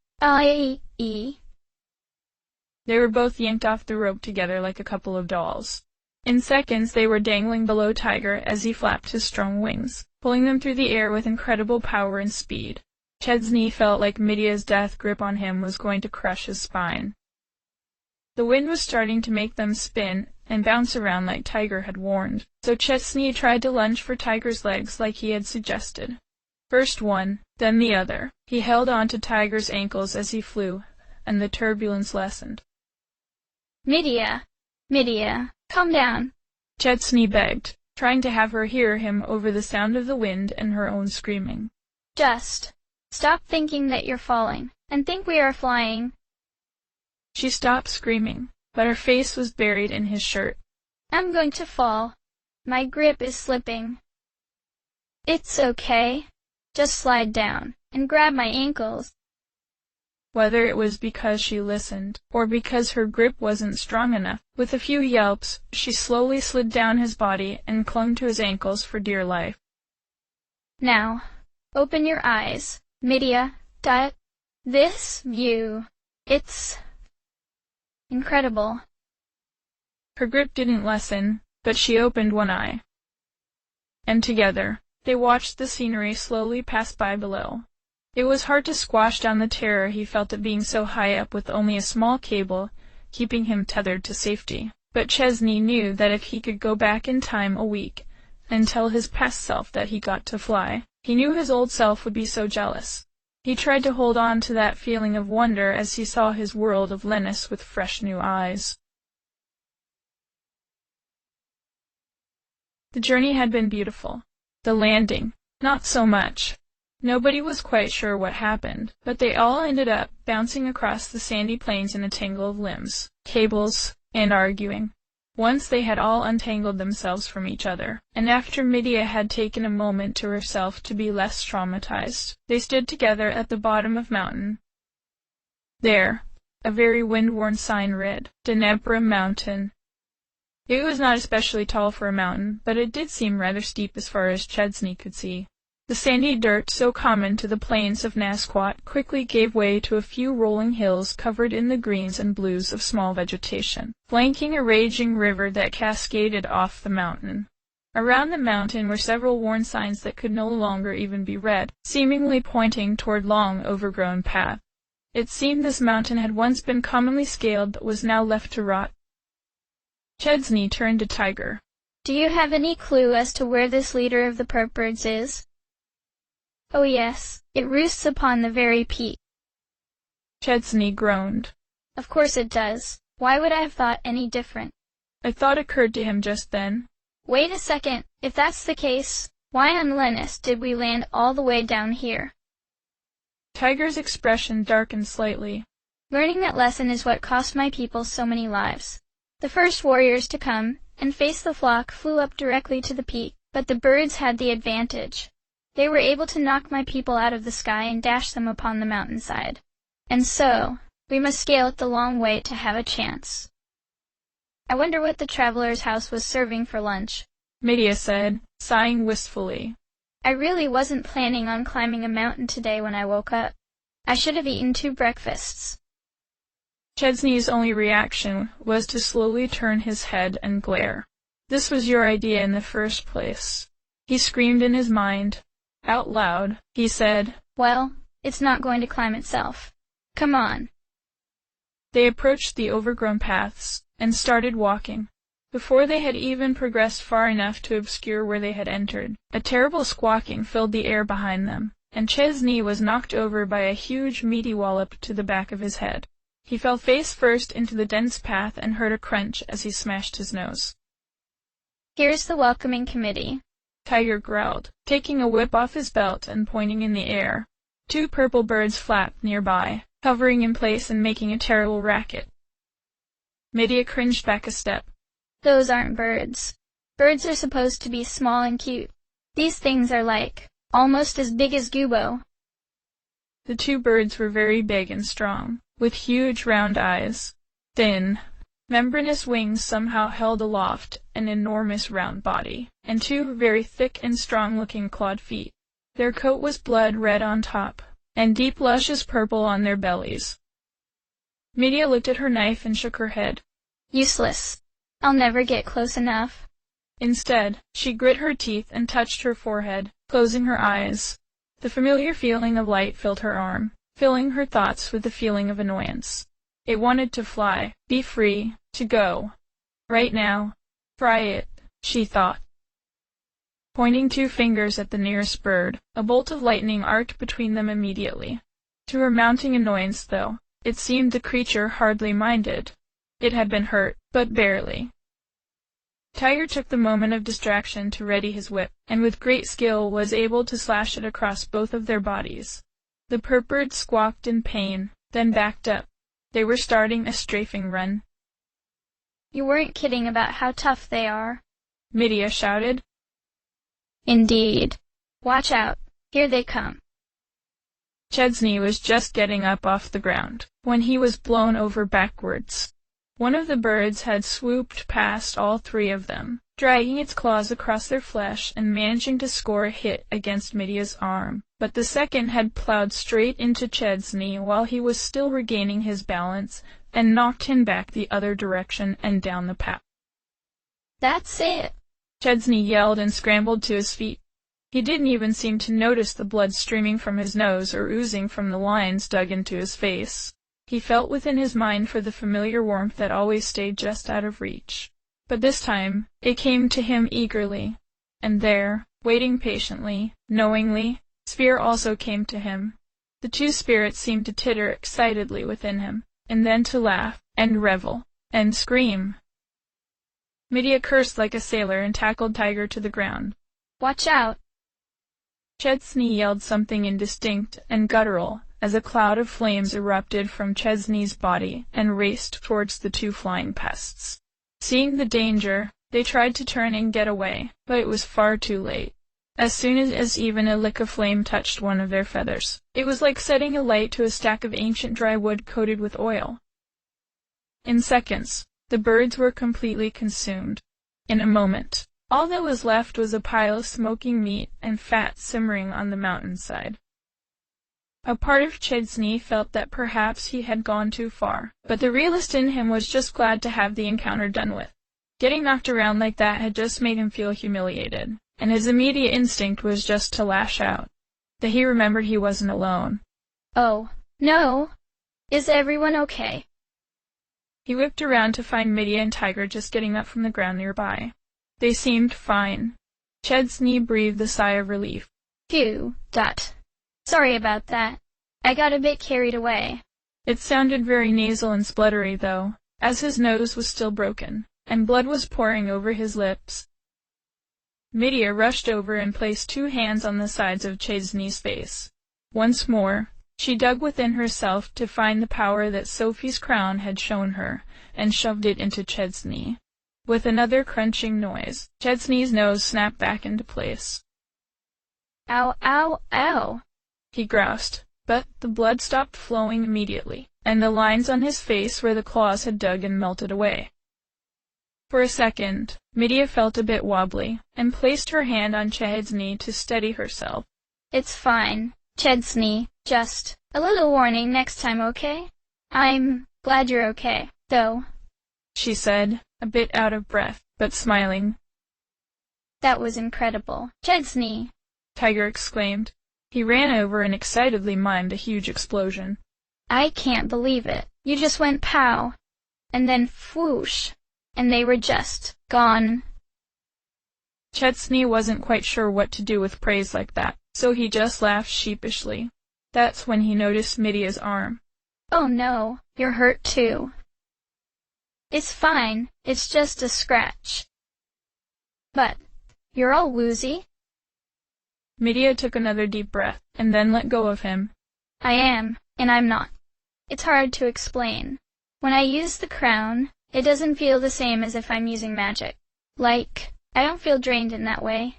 They were both yanked off the rope together like a couple of dolls. In seconds they were dangling below Tiger as he flapped his strong wings, pulling them through the air with incredible power and speed. Chesney felt like Medea's death grip on him was going to crush his spine. The wind was starting to make them spin and bounce around like Tiger had warned, so Chesney tried to lunge for Tiger's legs like he had suggested. First one, then the other. He held on to Tiger's ankles as he flew, and the turbulence lessened. Medea, calm down, Chesney begged, trying to have her hear him over the sound of the wind and her own screaming. Just stop thinking that you're falling, and think we are flying. She stopped screaming, but her face was buried in his shirt. I'm going to fall. My grip is slipping. It's okay. Just slide down, and grab my ankles. Whether it was because she listened, or because her grip wasn't strong enough, with a few yelps, she slowly slid down his body and clung to his ankles for dear life. Now, open your eyes, Medea. This view, it's incredible. Her grip didn't lessen, but she opened one eye. And together, they watched the scenery slowly pass by below. It was hard to squash down the terror he felt at being so high up with only a small cable keeping him tethered to safety. But Chesney knew that if he could go back in time a week and tell his past self that he got to fly, he knew his old self would be so jealous. He tried to hold on to that feeling of wonder as he saw his world of Lennis with fresh new eyes. The journey had been beautiful. The landing, not so much. Nobody was quite sure what happened, but they all ended up bouncing across the sandy plains in a tangle of limbs, cables, and arguing. Once they had all untangled themselves from each other, and after Medea had taken a moment to herself to be less traumatized, they stood together at the bottom of mountain. There, a very wind-worn sign read, Denebra Mountain. It was not especially tall for a mountain, but it did seem rather steep as far as Chesney could see. The sandy dirt so common to the plains of Nasquat quickly gave way to a few rolling hills covered in the greens and blues of small vegetation, flanking a raging river that cascaded off the mountain. Around the mountain were several worn signs that could no longer even be read, seemingly pointing toward long overgrown paths. It seemed this mountain had once been commonly scaled but was now left to rot. Chesney turned to Tiger. Do you have any clue as to where this leader of the Purpureds is? Oh yes, it roosts upon the very peak. Chesney groaned. Of course it does. Why would I have thought any different? A thought occurred to him just then. Wait a second, if that's the case, why on Lennis did we land all the way down here? Tiger's expression darkened slightly. Learning that lesson is what cost my people so many lives. The first warriors to come and face the flock flew up directly to the peak, but the birds had the advantage. They were able to knock my people out of the sky and dash them upon the mountainside. And so, we must scale it the long way to have a chance. I wonder what the traveler's house was serving for lunch, Medea said, sighing wistfully. I really wasn't planning on climbing a mountain today when I woke up. I should have eaten 2 breakfasts. Chesney's only reaction was to slowly turn his head and glare. This was your idea in the first place. He screamed in his mind. Out loud, he said, Well, it's not going to climb itself. Come on. They approached the overgrown paths and started walking. Before they had even progressed far enough to obscure where they had entered, a terrible squawking filled the air behind them, and Chesney was knocked over by a huge meaty wallop to the back of his head. He fell face first into the dense path and heard a crunch as he smashed his nose. Here's the welcoming committee. Tiger growled, taking a whip off his belt and pointing in the air. 2 purple birds flapped nearby, hovering in place and making a terrible racket. Medea cringed back a step. Those aren't birds. Birds are supposed to be small and cute. These things are almost as big as Gubo. The 2 birds were very big and strong, with huge round eyes. Thin, membranous wings somehow held aloft an enormous round body, and 2 very thick and strong-looking clawed feet. Their coat was blood red on top, and deep luscious purple on their bellies. Medea looked at her knife and shook her head. Useless. I'll never get close enough. Instead, she grit her teeth and touched her forehead, closing her eyes. The familiar feeling of light filled her arm, filling her thoughts with the feeling of annoyance. It wanted to fly, be free, to go. Right now. Try it, she thought. Pointing 2 fingers at the nearest bird, a bolt of lightning arced between them immediately. To her mounting annoyance, though, it seemed the creature hardly minded. It had been hurt, but barely. Tiger took the moment of distraction to ready his whip, and with great skill was able to slash it across both of their bodies. The birds squawked in pain, then backed up. They were starting a strafing run. You weren't kidding about how tough they are, Medea shouted. Indeed. Watch out. Here they come. Chesney was just getting up off the ground, when he was blown over backwards. One of the birds had swooped past all 3 of them, dragging its claws across their flesh and managing to score a hit against Medea's arm, but the second had plowed straight into Chesney while he was still regaining his balance, and knocked him back the other direction and down the path. That's it! Chesney yelled and scrambled to his feet. He didn't even seem to notice the blood streaming from his nose or oozing from the lines dug into his face. He felt within his mind for the familiar warmth that always stayed just out of reach. But this time, it came to him eagerly. And there, waiting patiently, knowingly, Sphere also came to him. The 2 spirits seemed to titter excitedly within him, and then to laugh, and revel, and scream. Medea cursed like a sailor and tackled Tiger to the ground. Watch out! Chesney yelled something indistinct and guttural as a cloud of flames erupted from Chesney's body and raced towards the 2 flying pests. Seeing the danger, they tried to turn and get away, but it was far too late. As soon as even a lick of flame touched one of their feathers, it was like setting a light to a stack of ancient dry wood coated with oil. In seconds, the birds were completely consumed. In a moment, all that was left was a pile of smoking meat and fat simmering on the mountainside. A part of Chesney felt that perhaps he had gone too far, but the realist in him was just glad to have the encounter done with. Getting knocked around like that had just made him feel humiliated, and his immediate instinct was just to lash out. Then he remembered he wasn't alone. Oh, no! Is everyone okay? He whipped around to find Medea and Tiger just getting up from the ground nearby. They seemed fine. Chesney breathed a sigh of relief. Phew. Sorry about that. I got a bit carried away. It sounded very nasal and spluttery, though, as his nose was still broken, and blood was pouring over his lips. Medea rushed over and placed 2 hands on the sides of Chesney's face. Once more, she dug within herself to find the power that Sophie's crown had shown her, and shoved it into Chesney. With another crunching noise, Chesney's nose snapped back into place. Ow, ow, ow! He groused, but the blood stopped flowing immediately, and the lines on his face where the claws had dug and melted away. For a second, Medea felt a bit wobbly, and placed her hand on Chesney to steady herself. It's fine, Chesney. Just a little warning next time, okay? I'm glad you're okay, though, she said, a bit out of breath, but smiling. That was incredible, Chesney! Tiger exclaimed. He ran over and excitedly mimed a huge explosion. I can't believe it. You just went pow, and then whoosh, and they were just gone. Chesney wasn't quite sure what to do with praise like that, so he just laughed sheepishly. That's when he noticed Medea's arm. Oh no, you're hurt too. It's fine, it's just a scratch. But you're all woozy. Medea took another deep breath, and then let go of him. I am, and I'm not. It's hard to explain. When I use the crown, it doesn't feel the same as if I'm using magic. Like, I don't feel drained in that way.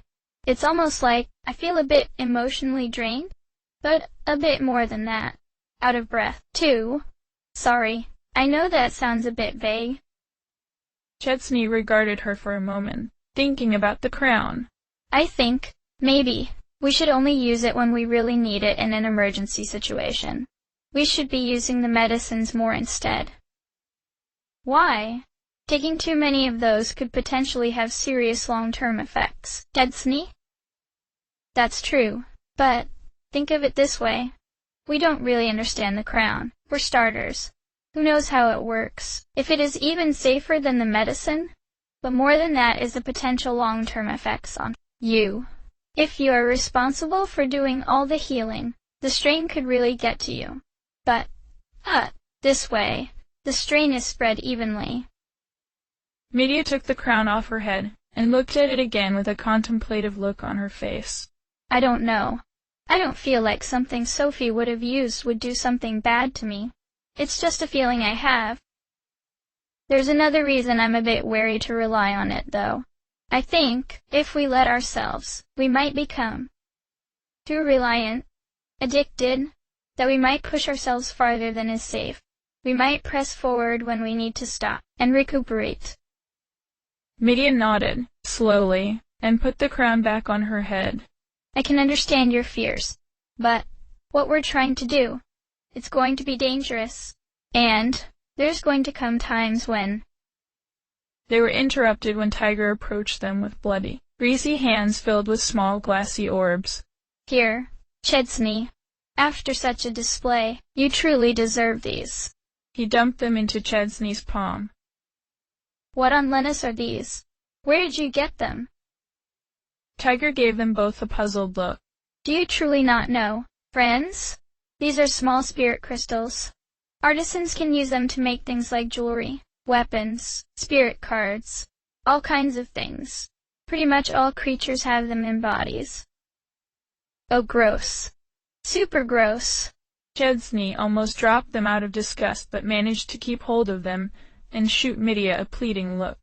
It's almost like I feel a bit emotionally drained, but a bit more than that. Out of breath, too. Sorry, I know that sounds a bit vague. Chesney regarded her for a moment, thinking about the crown. I think, maybe, we should only use it when we really need it in an emergency situation. We should be using the medicines more instead. Why? Taking too many of those could potentially have serious long-term effects. Chesney? That's true, but think of it this way. We don't really understand the crown, for starters. Who knows how it works, if it is even safer than the medicine? But more than that is the potential long-term effects on you. If you are responsible for doing all the healing, the strain could really get to you. But, this way, the strain is spread evenly. Medea took the crown off her head, and looked at it again with a contemplative look on her face. I don't know. I don't feel like something Sophie would have used would do something bad to me. It's just a feeling I have. There's another reason I'm a bit wary to rely on it, though. I think, if we let ourselves, we might become too reliant, addicted, that we might push ourselves farther than is safe. We might press forward when we need to stop and recuperate. Medea nodded, slowly, and put the crown back on her head. I can understand your fears, but what we're trying to do, it's going to be dangerous, and there's going to come times when... They were interrupted when Tiger approached them with bloody, greasy hands filled with small glassy orbs. Here, Chesney, after such a display, you truly deserve these. He dumped them into Chesney's palm. What on Lennis are these? Where did you get them? Tiger gave them both a puzzled look. Do you truly not know, friends? These are small spirit crystals. Artisans can use them to make things like jewelry, weapons, spirit cards, all kinds of things. Pretty much all creatures have them in bodies. Oh, gross. Super gross. Chesney almost dropped them out of disgust, but managed to keep hold of them and shoot Medea a pleading look.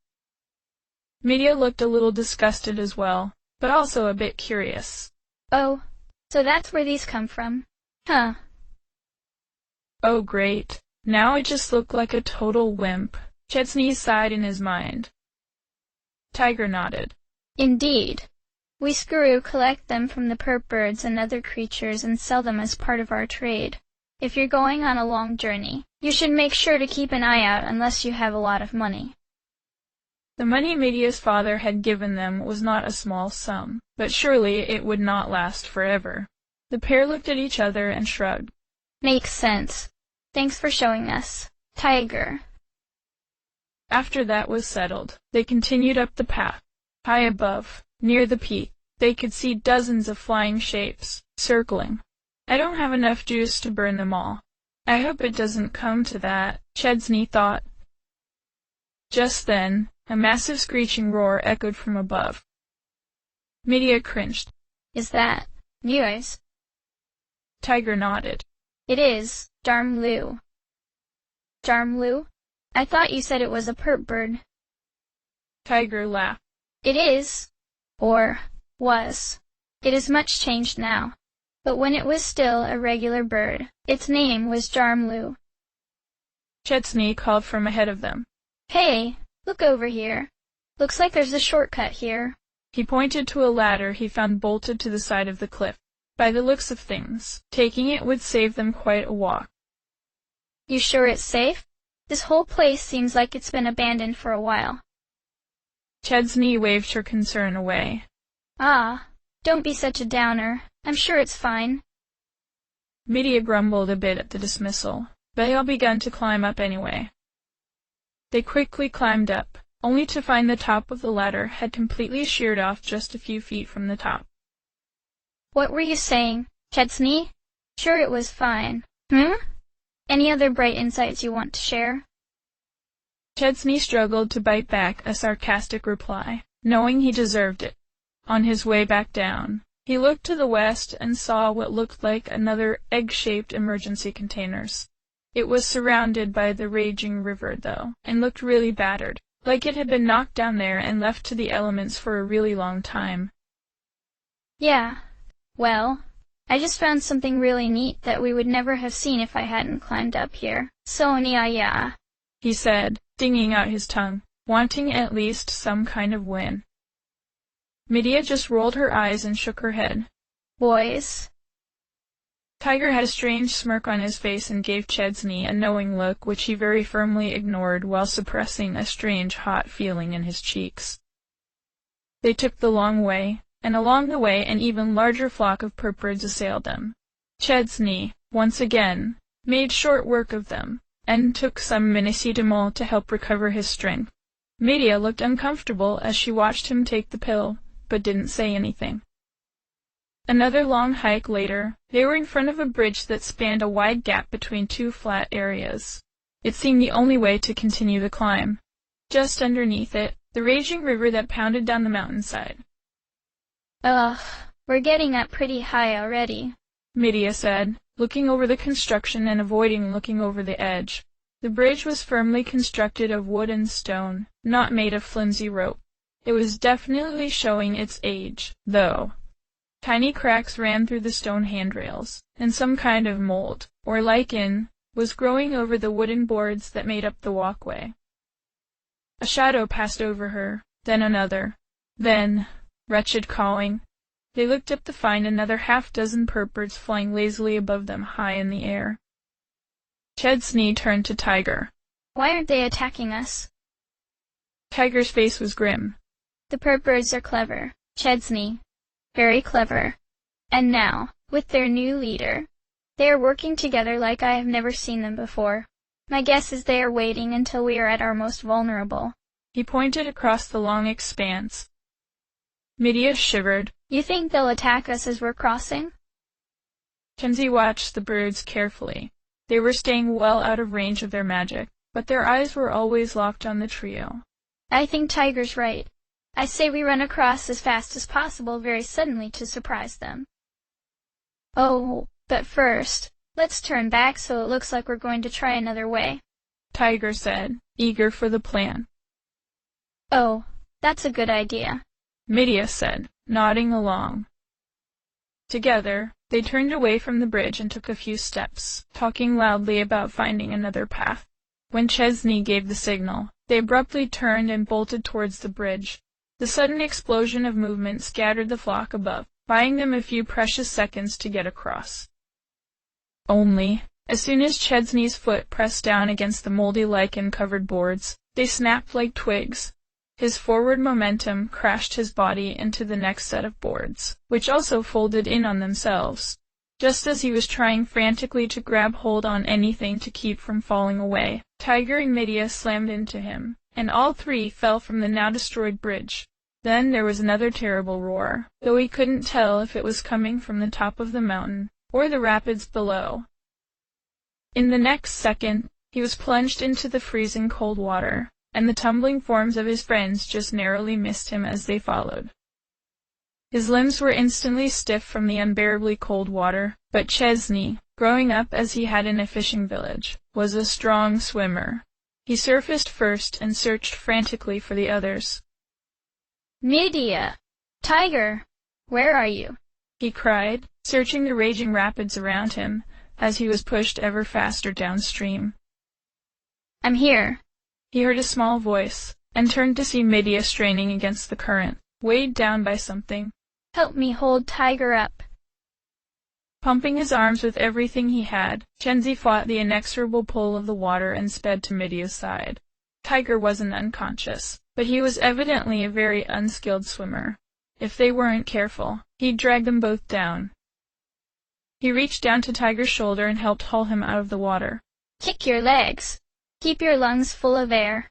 Medea looked a little disgusted as well, but also a bit curious. Oh, so that's where these come from. Huh. Oh great, now I just look like a total wimp. Chesney sighed in his mind. Tiger nodded. Indeed. We Skuru collect them from the perp birds and other creatures and sell them as part of our trade. If you're going on a long journey, you should make sure to keep an eye out unless you have a lot of money. The money Medea's father had given them was not a small sum, but surely it would not last forever. The pair looked at each other and shrugged. Makes sense. Thanks for showing us, Tiger. After that was settled, they continued up the path. High above, near the peak, they could see dozens of flying shapes, circling. I don't have enough juice to burn them all. I hope it doesn't come to that, Chesney thought. Just then, a massive screeching roar echoed from above. Medea cringed. Is that yours? Tiger nodded. It is, Jarmlu. Jarmlu? I thought you said it was a perp bird. Tiger laughed. It is. Or was. It is much changed now. But when it was still a regular bird, its name was Jarmlu. Chesney called from ahead of them. Hey, look over here. Looks like there's a shortcut here. He pointed to a ladder he found bolted to the side of the cliff. By the looks of things, taking it would save them quite a walk. You sure it's safe? This whole place seems like it's been abandoned for a while. Chesney waved her concern away. Ah, don't be such a downer. I'm sure it's fine. Medea grumbled a bit at the dismissal, but they all began to climb up anyway. They quickly climbed up, only to find the top of the ladder had completely sheared off just a few feet from the top. What were you saying, Chesney? Sure it was fine. Any other bright insights you want to share? Chesney struggled to bite back a sarcastic reply. knowing he deserved it. On his way back down, he looked to the west and saw what looked like another egg-shaped emergency containers. It was surrounded by the raging river, though, and looked really battered, like it had been knocked down there and left to the elements for a really long time. Yeah, well, I just found something really neat that we would never have seen if I hadn't climbed up here. So yeah, he said, stinging out his tongue, wanting at least some kind of win. Medea just rolled her eyes and shook her head. Boys. Tiger had a strange smirk on his face and gave Chesney a knowing look which he very firmly ignored while suppressing a strange hot feeling in his cheeks. They took the long way, and along the way an even larger flock of purpureds assailed them. Chesney, once again, made short work of them, and took some minoxidil to help recover his strength. Medea looked uncomfortable as she watched him take the pill, but didn't say anything. Another long hike later, they were in front of a bridge that spanned a wide gap between two flat areas. It seemed the only way to continue the climb. Just underneath it, the raging river that pounded down the mountainside. Ugh, we're getting up pretty high already, Medea said, looking over the construction and avoiding looking over the edge. The bridge was firmly constructed of wood and stone, not made of flimsy rope. It was definitely showing its age, though. Tiny cracks ran through the stone handrails, and some kind of mold, or lichen, was growing over the wooden boards that made up the walkway. A shadow passed over her, then another. Then, wretched cawing, they looked up to find another half-dozen purpureds flying lazily above them high in the air. Chesney turned to Tiger. Why aren't they attacking us? Tiger's face was grim. The purpureds are clever, Chesney. Very clever. And now, with their new leader, they are working together like I have never seen them before. My guess is they are waiting until we are at our most vulnerable. He pointed across the long expanse. Medea shivered. You think they'll attack us as we're crossing? Chesney watched the birds carefully. They were staying well out of range of their magic, but their eyes were always locked on the trio. I think Tiger's right. I say we run across as fast as possible very suddenly to surprise them. Oh, but first, let's turn back so it looks like we're going to try another way, Tiger said, eager for the plan. Oh, that's a good idea, Medea said, nodding along. Together, they turned away from the bridge and took a few steps, talking loudly about finding another path. When Chesney gave the signal, they abruptly turned and bolted towards the bridge. The sudden explosion of movement scattered the flock above, buying them a few precious seconds to get across. Only, as soon as Chesney's foot pressed down against the moldy lichen-covered boards, they snapped like twigs. His forward momentum crashed his body into the next set of boards, which also folded in on themselves. Just as he was trying frantically to grab hold on anything to keep from falling away, Tiger and Medea slammed into him, and all three fell from the now-destroyed bridge. Then there was another terrible roar, though he couldn't tell if it was coming from the top of the mountain, or the rapids below. In the next second, he was plunged into the freezing cold water, and the tumbling forms of his friends just narrowly missed him as they followed. His limbs were instantly stiff from the unbearably cold water, but Chesney, growing up as he had in a fishing village, was a strong swimmer. He surfaced first and searched frantically for the others. Medea! Tiger! Where are you? He cried, searching the raging rapids around him, as he was pushed ever faster downstream. I'm here. He heard a small voice, and turned to see Medea straining against the current, weighed down by something. Help me hold Tiger up. Pumping his arms with everything he had, Chesney fought the inexorable pull of the water and sped to Medea's side. Tiger wasn't unconscious, but he was evidently a very unskilled swimmer. If they weren't careful, he'd drag them both down. He reached down to Tiger's shoulder and helped haul him out of the water. Kick your legs. Keep your lungs full of air.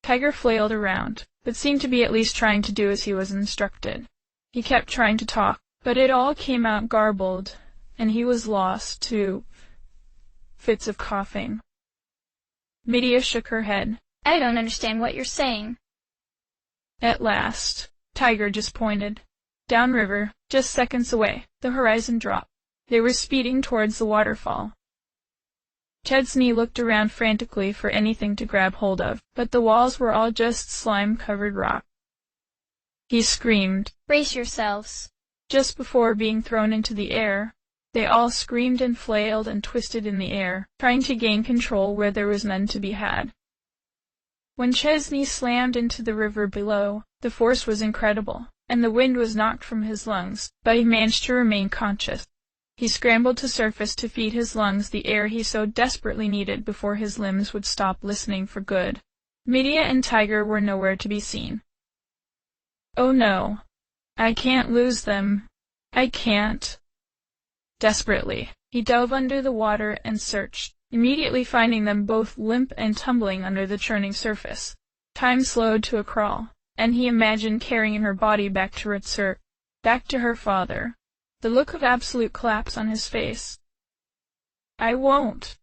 Tiger flailed around, but seemed to be at least trying to do as he was instructed. He kept trying to talk, but it all came out garbled, and he was lost to fits of coughing. Medea shook her head. I don't understand what you're saying. At last, Tiger just pointed. Downriver, just seconds away, the horizon dropped. They were speeding towards the waterfall. Chesney looked around frantically for anything to grab hold of, but the walls were all just slime-covered rock. He screamed, "Brace yourselves!" Just before being thrown into the air. They all screamed and flailed and twisted in the air, trying to gain control where there was none to be had. When Chesney slammed into the river below, the force was incredible, and the wind was knocked from his lungs, but he managed to remain conscious. He scrambled to surface to feed his lungs the air he so desperately needed before his limbs would stop listening for good. Medea and Tiger were nowhere to be seen. "Oh no! I can't lose them! I can't!" Desperately, he dove under the water and searched, immediately finding them both limp and tumbling under the churning surface. Time slowed to a crawl, and he imagined carrying her body back to Ritzert, back to her father. The look of absolute collapse on his face. "I won't!"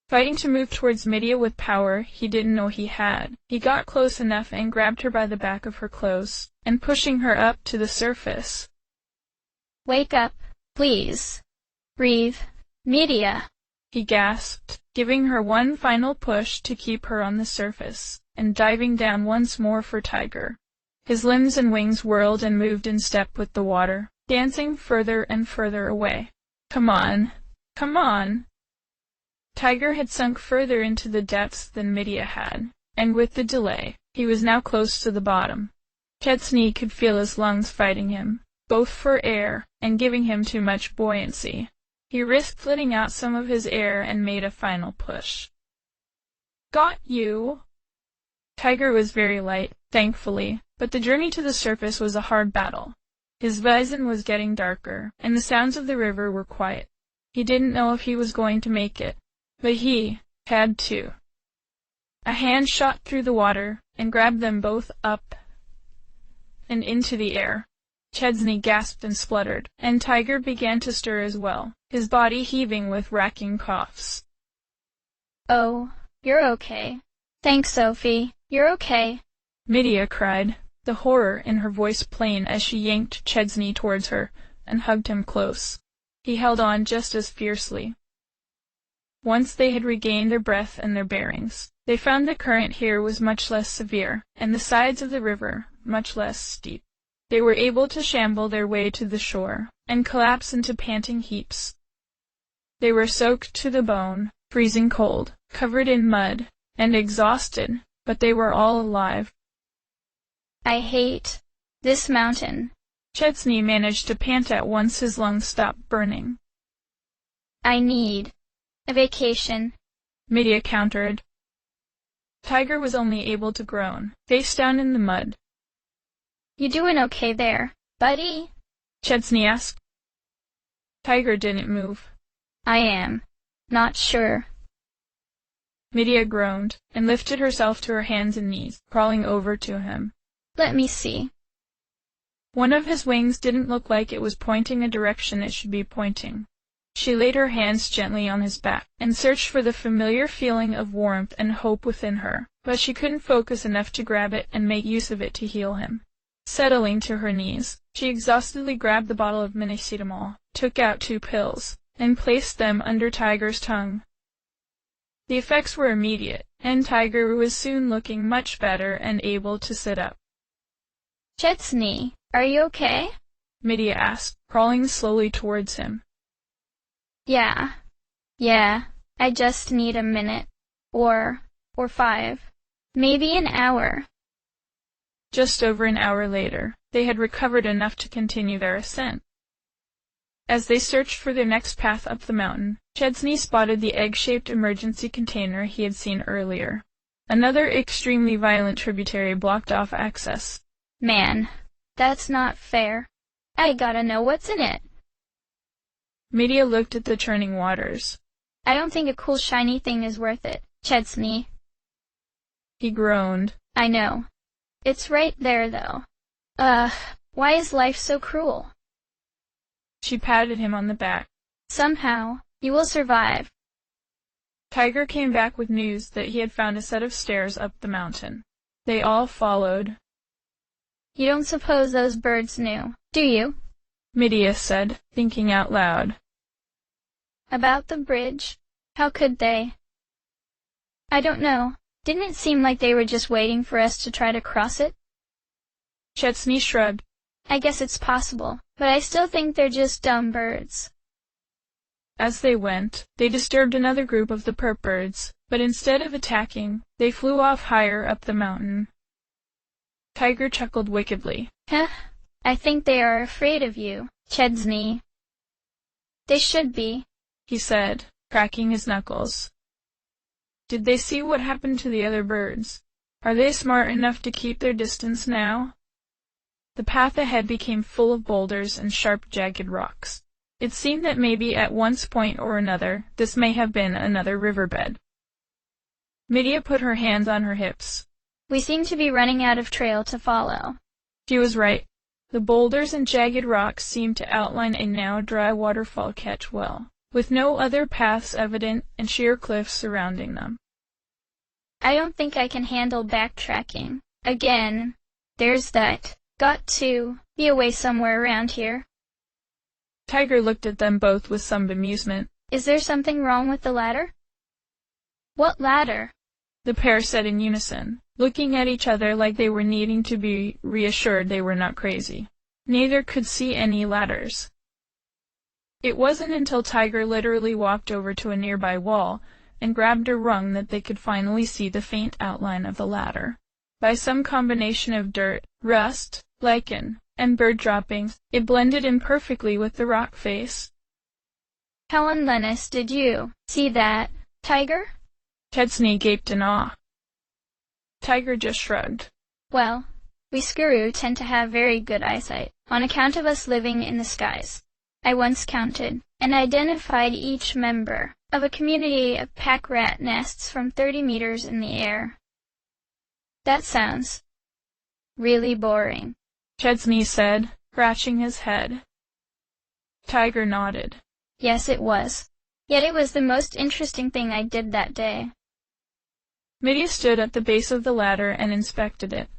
Fighting to move towards Medea with power he didn't know he had, he got close enough and grabbed her by the back of her clothes, and pushing her up to the surface. "Wake up, please. Breathe, Medea," he gasped, giving her one final push to keep her on the surface, and diving down once more for Tiger. His limbs and wings whirled and moved in step with the water, dancing further and further away. "Come on! Come on!" Tiger had sunk further into the depths than Medea had, and with the delay, he was now close to the bottom. Chesney could feel his lungs fighting him, both for air and giving him too much buoyancy. He risked letting out some of his air and made a final push. "Got you!" Tiger was very light, thankfully, but the journey to the surface was a hard battle. His vision was getting darker, and the sounds of the river were quiet. He didn't know if he was going to make it, but he had to. A hand shot through the water and grabbed them both up and into the air. Chesney gasped and spluttered, and Tiger began to stir as well, his body heaving with racking coughs. "Oh, you're okay. Thanks, Sophie. You're okay," Medea cried, the horror in her voice plain as she yanked Chesney towards her and hugged him close. He held on just as fiercely. Once they had regained their breath and their bearings, they found the current here was much less severe, and the sides of the river much less steep. They were able to shamble their way to the shore, and collapse into panting heaps. They were soaked to the bone, freezing cold, covered in mud, and exhausted, but they were all alive. "I hate this mountain," Chesney managed to pant out once his lungs stopped burning. "I need a vacation," Medea countered. Tiger was only able to groan, face down in the mud. "You doing okay there, buddy?" Chesney asked. Tiger didn't move. "I am not sure." Medea groaned, and lifted herself to her hands and knees, crawling over to him. "Let me see." One of his wings didn't look like it was pointing a direction it should be pointing. She laid her hands gently on his back, and searched for the familiar feeling of warmth and hope within her, but she couldn't focus enough to grab it and make use of it to heal him. Settling to her knees, she exhaustedly grabbed the bottle of minoxidil, took out 2 pills, and placed them under Tiger's tongue. The effects were immediate, and Tiger was soon looking much better and able to sit up. "Chesney, are you okay?" Medea asked, crawling slowly towards him. Yeah, I just need a minute, or 5, maybe an hour." Just over an hour later, they had recovered enough to continue their ascent. As they searched for their next path up the mountain, Chesney spotted the egg-shaped emergency container he had seen earlier. Another extremely violent tributary blocked off access. "Man, that's not fair. I gotta know what's in it." Medea looked at the churning waters. "I don't think a cool shiny thing is worth it, Chesney." He groaned. "I know. It's right there, though. Why is life so cruel?" She patted him on the back. "Somehow, you will survive." Tiger came back with news that he had found a set of stairs up the mountain. They all followed. You don't suppose those birds knew, do you? Medea said, thinking out loud. About the bridge? How could they? I don't know. Didn't it seem like they were just waiting for us to try to cross it? Chesney shrugged. I guess it's possible, but I still think they're just dumb birds. As they went, they disturbed another group of the perp birds, but instead of attacking, they flew off higher up the mountain. Tiger chuckled wickedly. Heh, I think they are afraid of you, Chesney. They should be, he said, cracking his knuckles. Did they see what happened to the other birds? Are they smart enough to keep their distance now? The path ahead became full of boulders and sharp, jagged rocks. It seemed that maybe at one point or another, this may have been another riverbed. Medea put her hands on her hips. We seem to be running out of trail to follow. She was right. The boulders and jagged rocks seemed to outline a now dry waterfall catch well, with no other paths evident and sheer cliffs surrounding them. I don't think I can handle backtracking. Again, there's that. Got to be a way somewhere around here. Tiger looked at them both with some bemusement. Is there something wrong with the ladder? What ladder? The pair said in unison, looking at each other like they were needing to be reassured they were not crazy. Neither could see any ladders. It wasn't until Tiger literally walked over to a nearby wall and grabbed a rung that they could finally see the faint outline of the ladder. By some combination of dirt, rust, lichen, and bird droppings, it blended in perfectly with the rock face. How on Lennis did you see that, Tiger? Chesney gaped in awe. Tiger just shrugged. Well, we Skuru tend to have very good eyesight, on account of us living in the skies. I once counted and identified each member of a community of pack rat nests from 30 meters in the air. That sounds really boring, Chesney said, scratching his head. Tiger nodded. Yes, it was. Yet it was the most interesting thing I did that day. Medea stood at the base of the ladder and inspected it.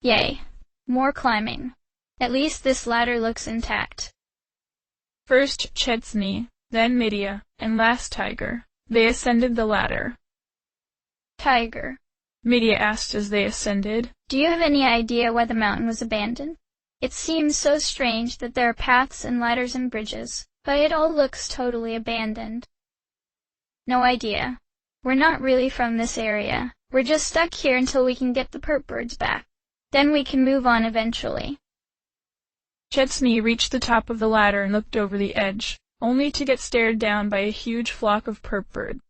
Yay, more climbing. At least this ladder looks intact. First Chesney, then Medea, and last Tiger. They ascended the ladder. Tiger, Medea asked as they ascended, do you have any idea why the mountain was abandoned? It seems so strange that there are paths and ladders and bridges, but it all looks totally abandoned. No idea. We're not really from this area. We're just stuck here until we can get the perp birds back. Then we can move on eventually. Chesney reached the top of the ladder and looked over the edge, only to get stared down by a huge flock of perp birds.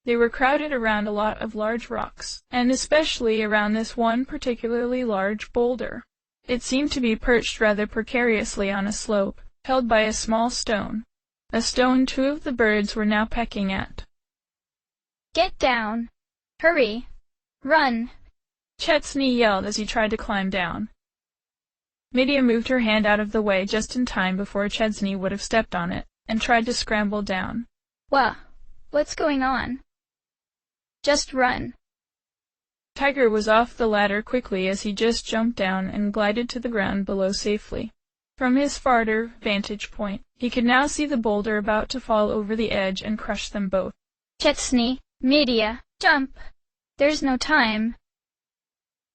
They were crowded around a lot of large rocks, and especially around this one particularly large boulder. It seemed to be perched rather precariously on a slope, held by a small stone. A stone 2 of the birds were now pecking at. Get down! Hurry! Run! Chesney yelled as he tried to climb down. Medea moved her hand out of the way just in time before Chesney would have stepped on it, and tried to scramble down. What's going on? Just run. Tiger was off the ladder quickly as he just jumped down and glided to the ground below safely. From his farther vantage point, he could now see the boulder about to fall over the edge and crush them both. Chesney, Medea, jump! There's no time.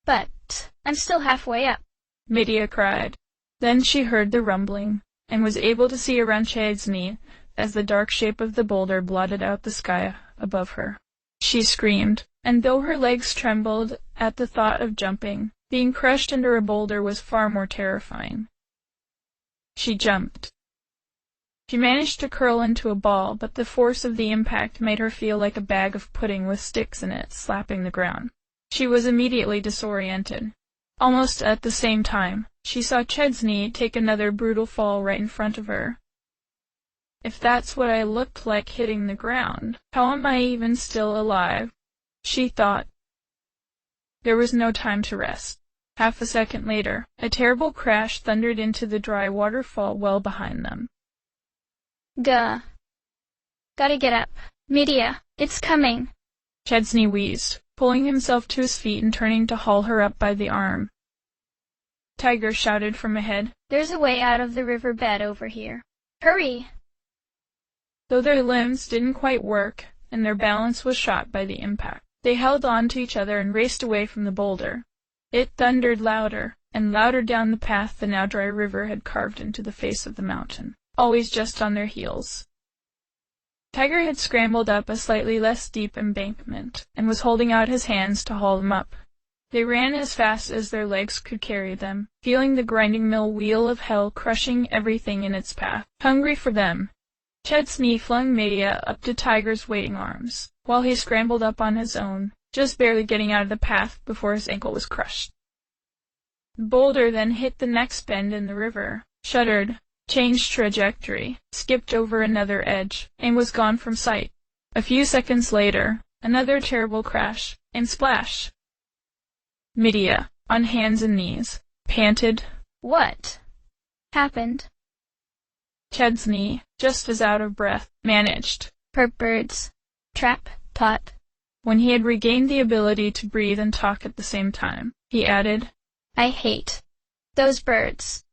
But I'm still halfway up, Medea cried. Then she heard the rumbling, and was able to see around Chesney as the dark shape of the boulder blotted out the sky above her. She screamed, and though her legs trembled at the thought of jumping, being crushed under a boulder was far more terrifying. She jumped. She managed to curl into a ball, but the force of the impact made her feel like a bag of pudding with sticks in it slapping the ground. She was immediately disoriented. Almost at the same time, she saw Chesney take another brutal fall right in front of her. If that's what I looked like hitting the ground, how am I even still alive? She thought. There was no time to rest. Half a second later, a terrible crash thundered into the dry waterfall well behind them. Gah. Gotta get up. Medea, it's coming. Chesney wheezed, pulling himself to his feet and turning to haul her up by the arm. Tiger shouted from ahead. There's a way out of the river bed over here. Hurry! Though their limbs didn't quite work, and their balance was shot by the impact, they held on to each other and raced away from the boulder. It thundered louder and louder down the path the now dry river had carved into the face of the mountain, always just on their heels. Tiger had scrambled up a slightly less steep embankment, and was holding out his hands to haul them up. They ran as fast as their legs could carry them, feeling the grinding mill wheel of hell crushing everything in its path, hungry for them. Chesney flung Medea up to Tiger's waiting arms, while he scrambled up on his own, just barely getting out of the path before his ankle was crushed. The boulder then hit the next bend in the river, shuddered, changed trajectory, skipped over another edge, and was gone from sight. A few seconds later, another terrible crash, and splash. Medea, on hands and knees, panted. What happened? Chesney, just as out of breath, managed. Birds. Trap. Pot. When he had regained the ability to breathe and talk at the same time, he added, I hate those birds.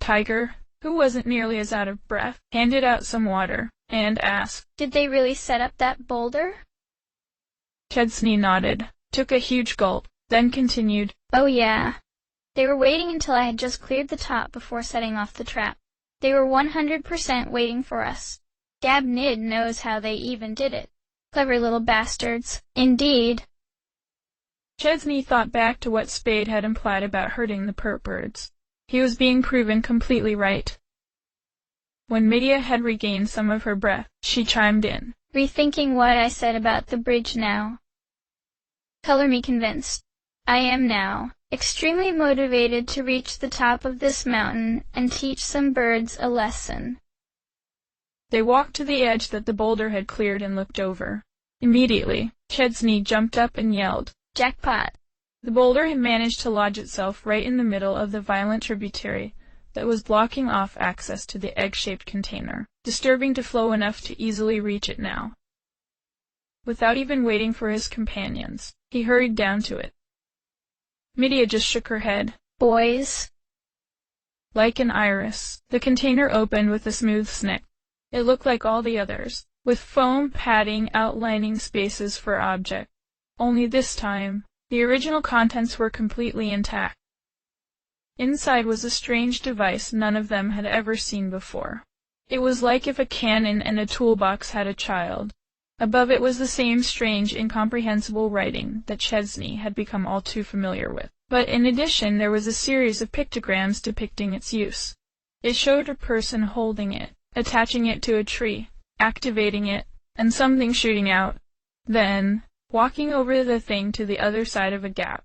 Tiger, who wasn't nearly as out of breath, handed out some water, and asked, Did they really set up that boulder? Chesney nodded, took a huge gulp, then continued, Oh yeah. They were waiting until I had just cleared the top before setting off the trap. They were 100% waiting for us. Gabnid knows how they even did it. Clever little bastards, indeed. Chesney thought back to what Spade had implied about hurting the birds. He was being proven completely right. When Medea had regained some of her breath, she chimed in. Rethinking what I said about the bridge now. Color me convinced. I am now extremely motivated to reach the top of this mountain and teach some birds a lesson. They walked to the edge that the boulder had cleared and looked over. Immediately, Chesney jumped up and yelled, Jackpot! The boulder had managed to lodge itself right in the middle of the violent tributary that was blocking off access to the egg-shaped container, disturbing to flow enough to easily reach it now. Without even waiting for his companions, he hurried down to it. Medea just shook her head. Boys. Like an iris, the container opened with a smooth snick. It looked like all the others, with foam padding outlining spaces for objects. Only this time, the original contents were completely intact. Inside was a strange device none of them had ever seen before. It was like if a cannon and a toolbox had a child. Above it was the same strange, incomprehensible writing that Chesney had become all too familiar with. But in addition, there was a series of pictograms depicting its use. It showed a person holding it, attaching it to a tree, activating it, and something shooting out. Then, walking over the thing to the other side of a gap.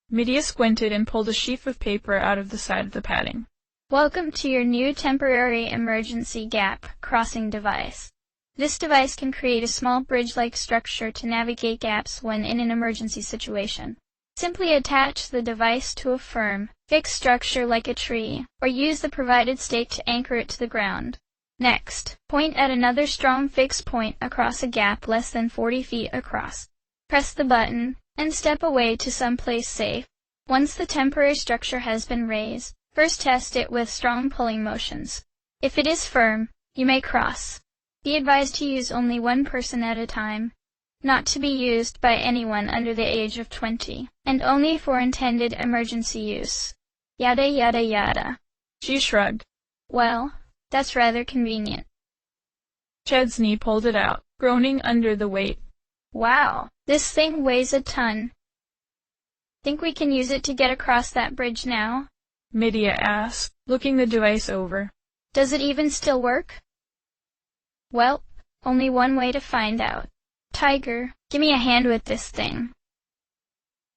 Medea squinted and pulled a sheaf of paper out of the side of the padding. Welcome to your new temporary emergency gap crossing device. This device can create a small bridge-like structure to navigate gaps when in an emergency situation. Simply attach the device to a firm, fixed structure like a tree, or use the provided stake to anchor it to the ground. Next, point at another strong fixed point across a gap less than 40 feet across. Press the button, and step away to some place safe. Once the temporary structure has been raised, first test it with strong pulling motions. If it is firm, you may cross. Be advised to use only one person at a time, not to be used by anyone under the age of 20, and only for intended emergency use. Yada yada yada. She shrugged. Well, that's rather convenient. Chesney pulled it out, groaning under the weight. Wow, this thing weighs a ton. Think we can use it to get across that bridge now? Medea asked, looking the device over. Does it even still work? Well, only one way to find out. Tiger, give me a hand with this thing.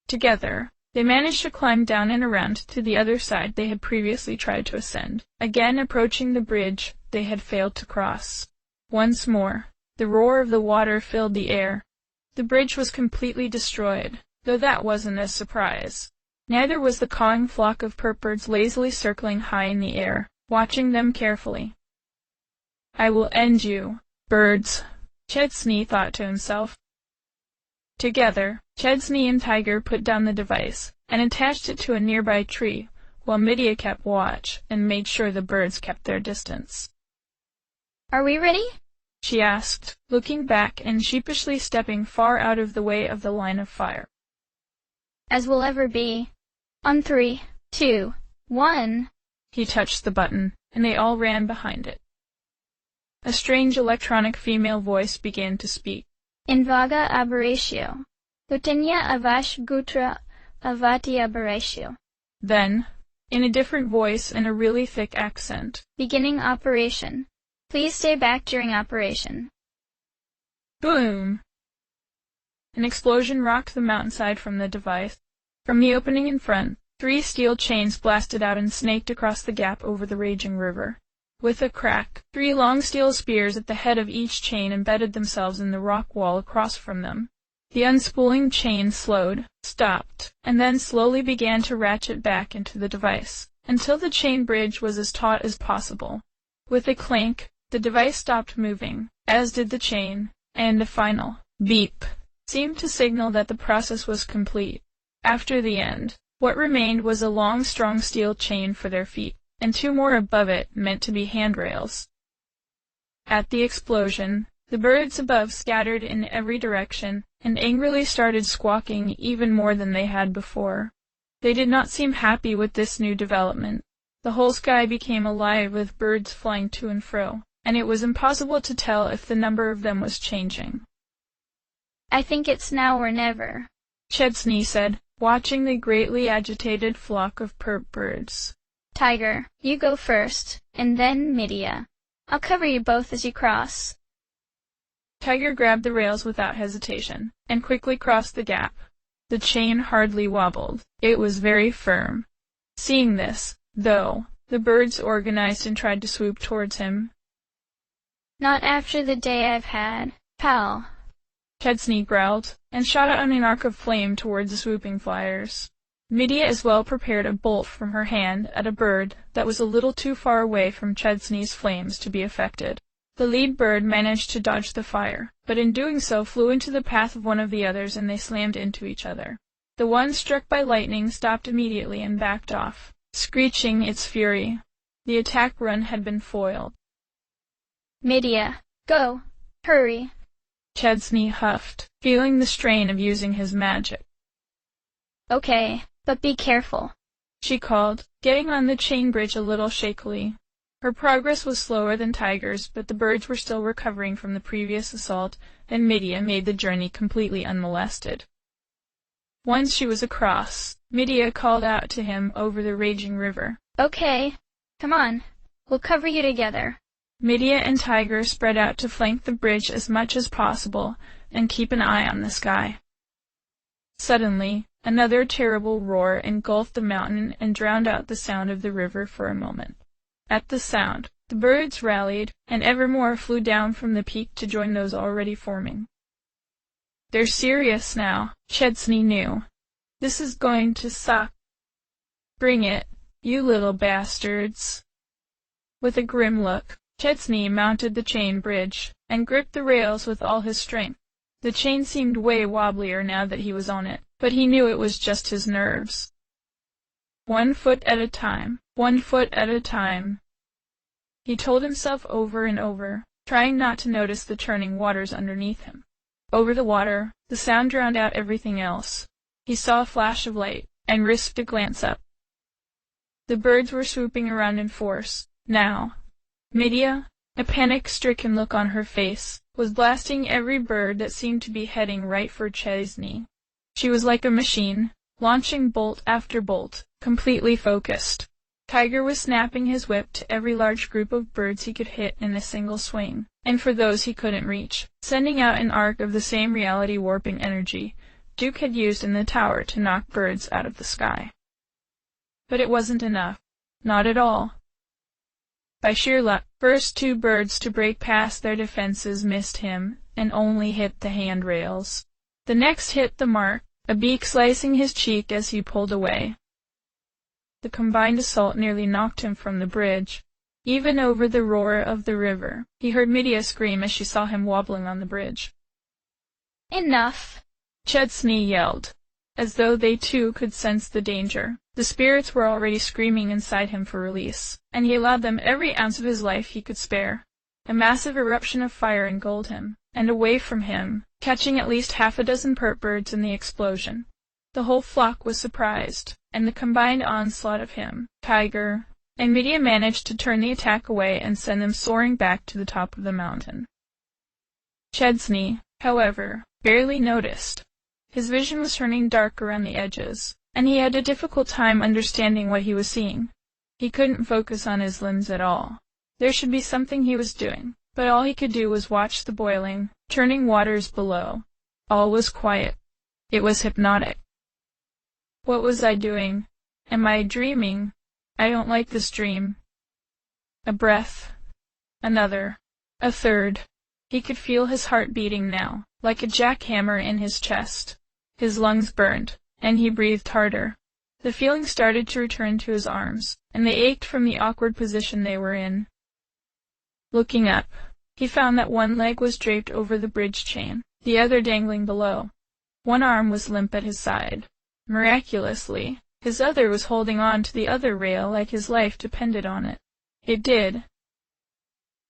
Together, they managed to climb down and around to the other side they had previously tried to ascend, again approaching the bridge they had failed to cross. Once more, the roar of the water filled the air. The bridge was completely destroyed, though that wasn't a surprise. Neither was the cawing flock of birds lazily circling high in the air, watching them carefully. I will end you, birds, Chesney thought to himself. Together, Chesney and Tiger put down the device, and attached it to a nearby tree, while Midia kept watch and made sure the birds kept their distance. "Are we ready?" she asked, looking back and sheepishly stepping far out of the way of the line of fire. "As we'll ever be. On 3, 2, 1. He touched the button, and they all ran behind it. A strange electronic female voice began to speak. Invaga aberratio. Lutinia avash gutra avati aberratio. Then, in a different voice and a really thick accent, Beginning operation. Please stay back during operation. Boom! An explosion rocked the mountainside from the device. From the opening in front, 3 steel chains blasted out and snaked across the gap over the raging river. With a crack, 3 long steel spears at the head of each chain embedded themselves in the rock wall across from them. The unspooling chain slowed, stopped, and then slowly began to ratchet back into the device, until the chain bridge was as taut as possible. With a clank, the device stopped moving, as did the chain, and a final beep seemed to signal that the process was complete. After the end, what remained was a long, strong steel chain for their feet, and 2 more above it meant to be handrails. At the explosion, the birds above scattered in every direction, and angrily started squawking even more than they had before. They did not seem happy with this new development. The whole sky became alive with birds flying to and fro, and it was impossible to tell if the number of them was changing. "I think it's now or never," Chesney said, watching the greatly agitated flock of birds. "Tiger, you go first, and then Midia. I'll cover you both as you cross." Tiger grabbed the rails without hesitation, and quickly crossed the gap. The chain hardly wobbled. It was very firm. Seeing this, though, the birds organized and tried to swoop towards him. "Not after the day I've had, pal," Chesney growled, and shot out an arc of flame towards the swooping flyers. Midia as well prepared a bolt from her hand at a bird that was a little too far away from Chesney's flames to be affected. The lead bird managed to dodge the fire, but in doing so flew into the path of one of the others and they slammed into each other. The one struck by lightning stopped immediately and backed off, screeching its fury. The attack run had been foiled. "Midia, go! Hurry!" Chesney huffed, feeling the strain of using his magic. "Okay, but be careful," she called, getting on the chain bridge a little shakily. Her progress was slower than Tiger's, but the birds were still recovering from the previous assault, and Midia made the journey completely unmolested. Once she was across, Midia called out to him over the raging river. "Okay, come on, we'll cover you together." Midia and Tiger spread out to flank the bridge as much as possible and keep an eye on the sky. Suddenly, another terrible roar engulfed the mountain and drowned out the sound of the river for a moment. At the sound, the birds rallied, and ever more flew down from the peak to join those already forming. "They're serious now," Chesney knew. "This is going to suck. Bring it, you little bastards." With a grim look, Chesney mounted the chain bridge, and gripped the rails with all his strength. The chain seemed way wobblier now that he was on it, but he knew it was just his nerves. 1 foot at a time, 1 foot at a time, he told himself over and over, trying not to notice the churning waters underneath him. Over the water, the sound drowned out everything else. He saw a flash of light, and risked a glance up. The birds were swooping around in force, now. Midia, a panic-stricken look on her face, was blasting every bird that seemed to be heading right for Chesney. She was like a machine, launching bolt after bolt, completely focused. Tiger was snapping his whip to every large group of birds he could hit in a single swing, and for those he couldn't reach, sending out an arc of the same reality-warping energy Duke had used in the tower to knock birds out of the sky. But it wasn't enough. Not at all. By sheer luck, first 2 birds to break past their defenses missed him, and only hit the handrails. The next hit the mark, a beak slicing his cheek as he pulled away. The combined assault nearly knocked him from the bridge. Even over the roar of the river, he heard Midia scream as she saw him wobbling on the bridge. "Enough!" Chesney yelled. as though they too could sense the danger. The spirits were already screaming inside him for release, and he allowed them every ounce of his life he could spare. A massive eruption of fire engulfed him, and away from him, catching at least half a dozen pert birds in the explosion. The whole flock was surprised, and the combined onslaught of him, Tiger, and Medea managed to turn the attack away and send them soaring back to the top of the mountain. Chesney, however, barely noticed. His vision was turning dark around the edges, and he had a difficult time understanding what he was seeing. He couldn't focus on his limbs at all. There should be something he was doing, but all he could do was watch the boiling, churning waters below. All was quiet. It was hypnotic. What was I doing? Am I dreaming? I don't like this dream. A breath. Another. A third. He could feel his heart beating now, like a jackhammer in his chest. His lungs burned, and he breathed harder. The feeling started to return to his arms, and they ached from the awkward position they were in. Looking up, he found that one leg was draped over the bridge chain, the other dangling below. One arm was limp at his side. Miraculously, his other was holding on to the other rail like his life depended on it. It did.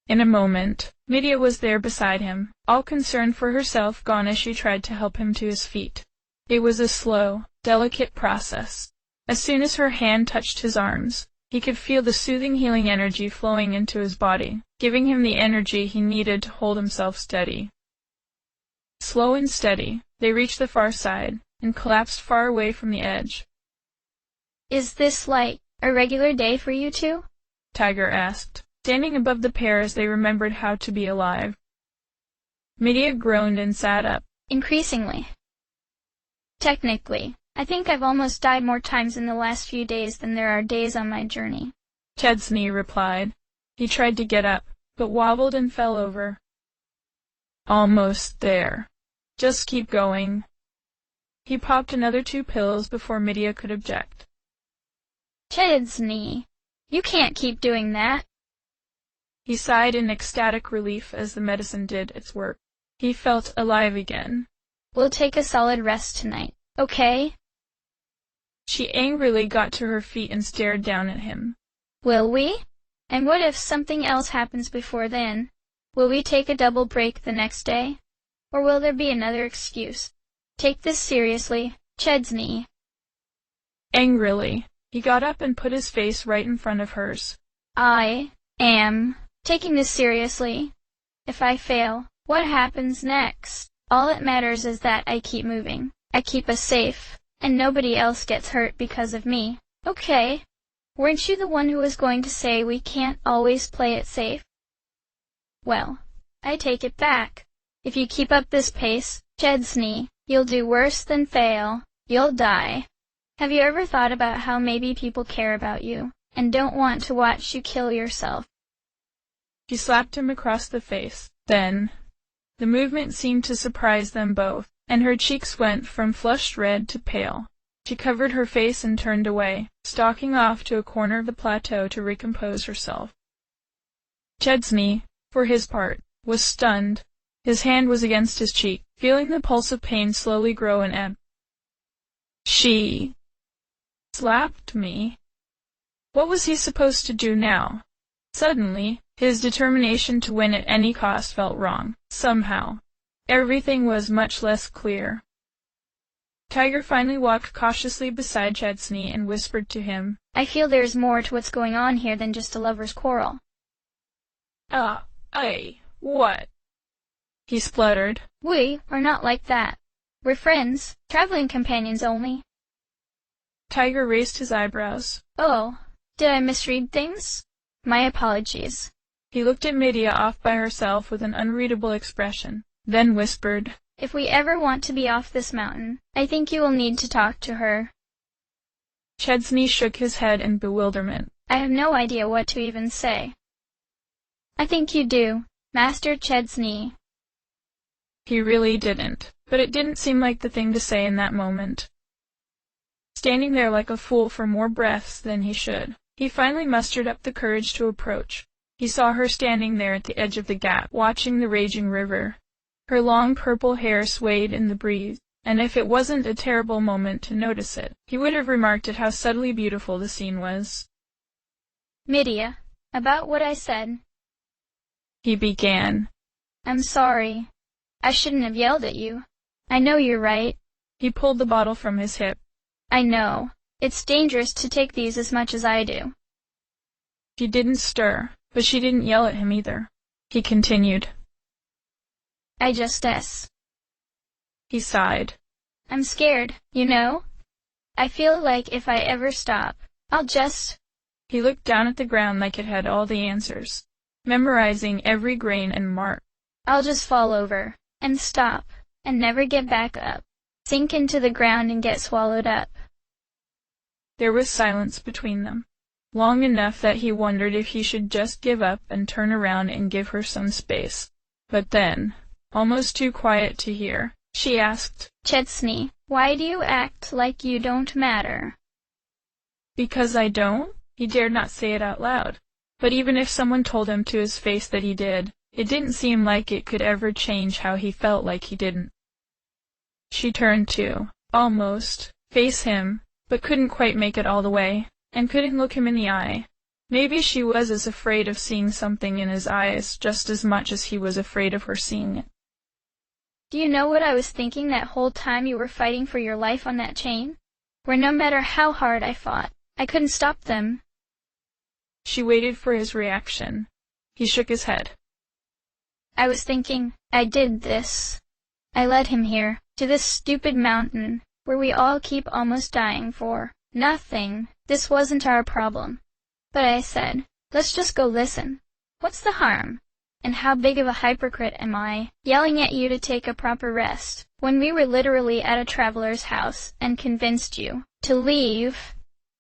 In a moment, Medea was there beside him, all concern for herself gone as she tried to help him to his feet. It was a slow, delicate process. As soon as her hand touched his arms, he could feel the soothing healing energy flowing into his body, giving him the energy he needed to hold himself steady. Slow and steady, they reached the far side, and collapsed far away from the edge. "Is this like a regular day for you two?" Tiger asked, standing above the pair as they remembered how to be alive. Medea groaned and sat up. "Increasingly. Technically, I think I've almost died more times in the last few days than there are days on my journey," Chesney replied. He tried to get up, but wobbled and fell over. "Almost there. Just keep going." He popped another 2 pills before Medea could object. "Chesney, you can't keep doing that." He sighed in ecstatic relief as the medicine did its work. He felt alive again. "We'll take a solid rest tonight, okay?" She angrily got to her feet and stared down at him. "Will we? And what if something else happens before then? Will we take a double break the next day? Or will there be another excuse? Take this seriously, Chesney." Angrily, he got up and put his face right in front of hers. "I am taking this seriously. If I fail, what happens next? All that matters is that I keep moving. I keep us safe, and nobody else gets hurt because of me. Okay? Weren't you the one who was going to say we can't always play it safe? Well, I take it back. If you keep up this pace, Chesney, you'll do worse than fail. You'll die. Have you ever thought about how maybe people care about you, and don't want to watch you kill yourself?" She slapped him across the face. Then, the movement seemed to surprise them both, and her cheeks went from flushed red to pale. She covered her face and turned away, stalking off to a corner of the plateau to recompose herself. Chesney, for his part, was stunned. His hand was against his cheek, feeling the pulse of pain slowly grow and ebb. She slapped me. What was he supposed to do now? Suddenly, his determination to win at any cost felt wrong. Somehow, everything was much less clear. Tiger finally walked cautiously beside Chesney and whispered to him, "I feel there's more to what's going on here than just a lover's quarrel." What?" he spluttered. "We are not like that. We're friends, traveling companions only." Tiger raised his eyebrows. "Oh, did I misread things? My apologies." He looked at Medea off by herself with an unreadable expression, then whispered, "If we ever want to be off this mountain, I think you will need to talk to her." Chesney shook his head in bewilderment. "I have no idea what to even say." "I think you do, Master Chesney." He really didn't, but it didn't seem like the thing to say in that moment. Standing there like a fool for more breaths than he should, he finally mustered up the courage to approach. He saw her standing there at the edge of the gap, watching the raging river. Her long purple hair swayed in the breeze, and if it wasn't a terrible moment to notice it, he would have remarked at how subtly beautiful the scene was. Medea, about what I said. He began. I'm sorry. I shouldn't have yelled at you. I know you're right. He pulled the bottle from his hip. I know. It's dangerous to take these as much as I do. She didn't stir, but she didn't yell at him either. He continued. I just. He sighed. I'm scared, you know? I feel like if I ever stop, I'll just. He looked down at the ground like it had all the answers, memorizing every grain and mark. I'll just fall over, and stop, and never get back up, sink into the ground and get swallowed up. There was silence between them, long enough that he wondered if he should just give up and turn around and give her some space. But then, almost too quiet to hear, she asked, Chesney, why do you act like you don't matter? Because I don't? He dared not say it out loud. But even if someone told him to his face that he did, it didn't seem like it could ever change how he felt like he didn't. She turned to, almost, face him, but couldn't quite make it all the way, and couldn't look him in the eye. Maybe she was as afraid of seeing something in his eyes just as much as he was afraid of her seeing it. Do you know what I was thinking that whole time you were fighting for your life on that chain? Where no matter how hard I fought, I couldn't stop them. She waited for his reaction. He shook his head. I was thinking, I did this. I led him here, to this stupid mountain, where we all keep almost dying for nothing. This wasn't our problem. But I said, let's just go listen. What's the harm? And how big of a hypocrite am I, yelling at you to take a proper rest, when we were literally at a traveler's house and convinced you to leave,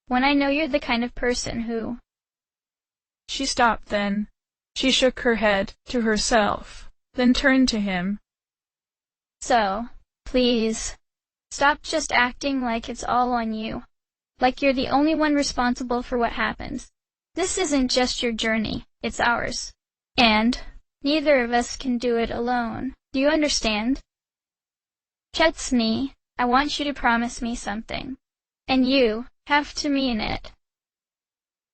when I know you're the kind of person who... She stopped then. She shook her head, to herself, then turned to him. So, please, stop just acting like it's all on you, like you're the only one responsible for what happens. This isn't just your journey, it's ours. And neither of us can do it alone. Do you understand? Chesney, I want you to promise me something. And you have to mean it.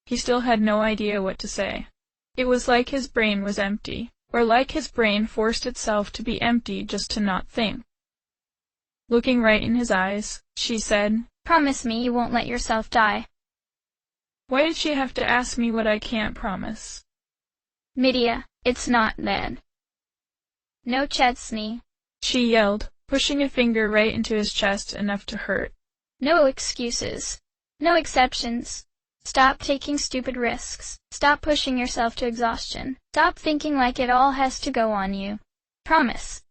He still had no idea what to say. It was like his brain was empty, or like his brain forced itself to be empty just to not think. Looking right in his eyes, she said, Promise me you won't let yourself die. Why did she have to ask me what I can't promise? Medea, it's not that. No, Chesney. She yelled, pushing a finger right into his chest enough to hurt. No excuses. No exceptions. Stop taking stupid risks. Stop pushing yourself to exhaustion. Stop thinking like it all has to go on you. Promise.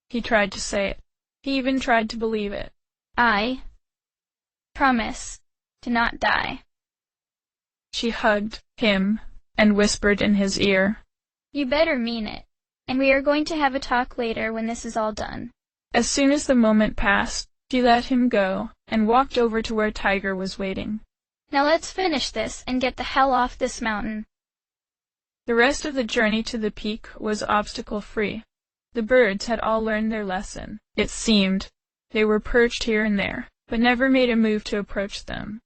He tried to say it. He even tried to believe it. I promise to not die. She hugged him and whispered in his ear. You better mean it. And we are going to have a talk later when this is all done. As soon as the moment passed, she let him go and walked over to where Tiger was waiting. Now let's finish this and get the hell off this mountain. The rest of the journey to the peak was obstacle-free. The birds had all learned their lesson, it seemed. They were perched here and there, but never made a move to approach them.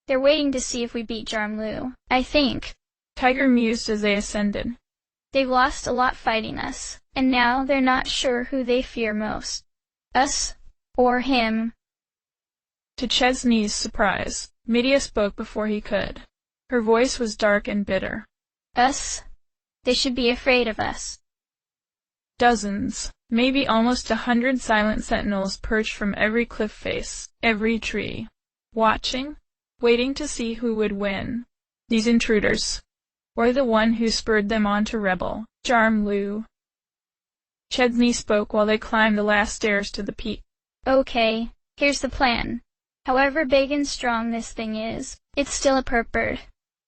They're waiting to see if we beat Jarmlu, I think. Tiger mused as they ascended. They've lost a lot fighting us, and now they're not sure who they fear most. Us or him. To Chesney's surprise, Medea spoke before he could. Her voice was dark and bitter. Us? They should be afraid of us. Dozens, maybe almost 100 silent sentinels perched from every cliff face, every tree, watching, waiting to see who would win. These intruders, or the one who spurred them on to rebel, Jarmlu. Chesney spoke while they climbed the last stairs to the peak. Okay, here's the plan. However big and strong this thing is, it's still a bird.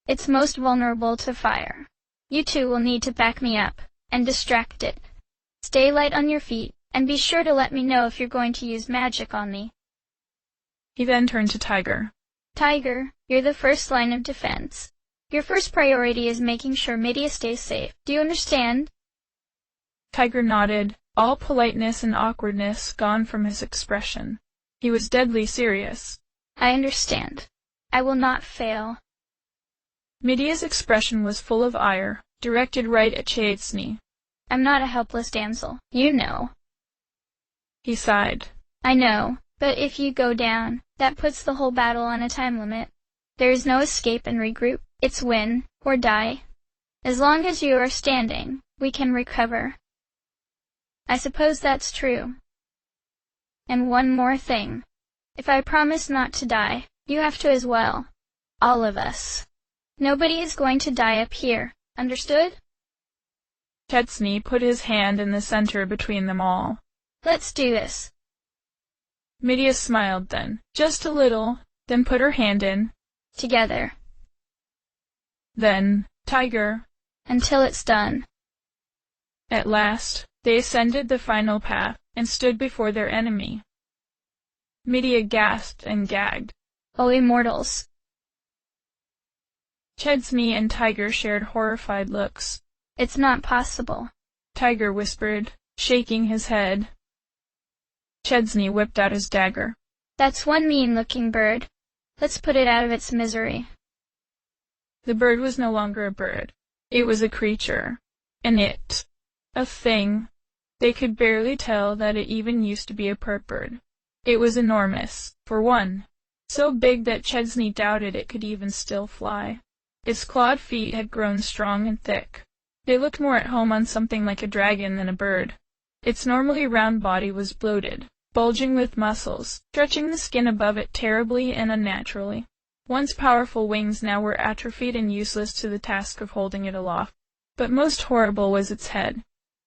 It's most vulnerable to fire. You two will need to back me up, and distract it. Stay light on your feet, and be sure to let me know if you're going to use magic on me. He then turned to Tiger. Tiger, you're the first line of defense. Your first priority is making sure Medea stays safe. Do you understand? Tiger nodded, all politeness and awkwardness gone from his expression. He was deadly serious. I understand. I will not fail. Midia's expression was full of ire, directed right at Chesney. I'm not a helpless damsel, you know. He sighed. I know, but if you go down, that puts the whole battle on a time limit. There is no escape and regroup. It's win or die. As long as you are standing, we can recover. I suppose that's true. And one more thing. If I promise not to die, you have to as well. All of us. Nobody is going to die up here, understood? Chesney put his hand in the center between them all. Let's do this. Midia smiled then, just a little, then put her hand in. Together. Then, Tiger. Until it's done. At last, they ascended the final path, and stood before their enemy. Midia gasped and gagged. O immortals! Chesney and Tiger shared horrified looks. It's not possible. Tiger whispered, shaking his head. Chesney whipped out his dagger. That's one mean-looking bird. Let's put it out of its misery. The bird was no longer a bird. It was a creature. An it. A thing. They could barely tell that it even used to be a bird. It was enormous, for one. So big that Chesney doubted it could even still fly. Its clawed feet had grown strong and thick. They looked more at home on something like a dragon than a bird. Its normally round body was bloated, bulging with muscles, stretching the skin above it terribly and unnaturally. Once powerful wings now were atrophied and useless to the task of holding it aloft. But most horrible was its head.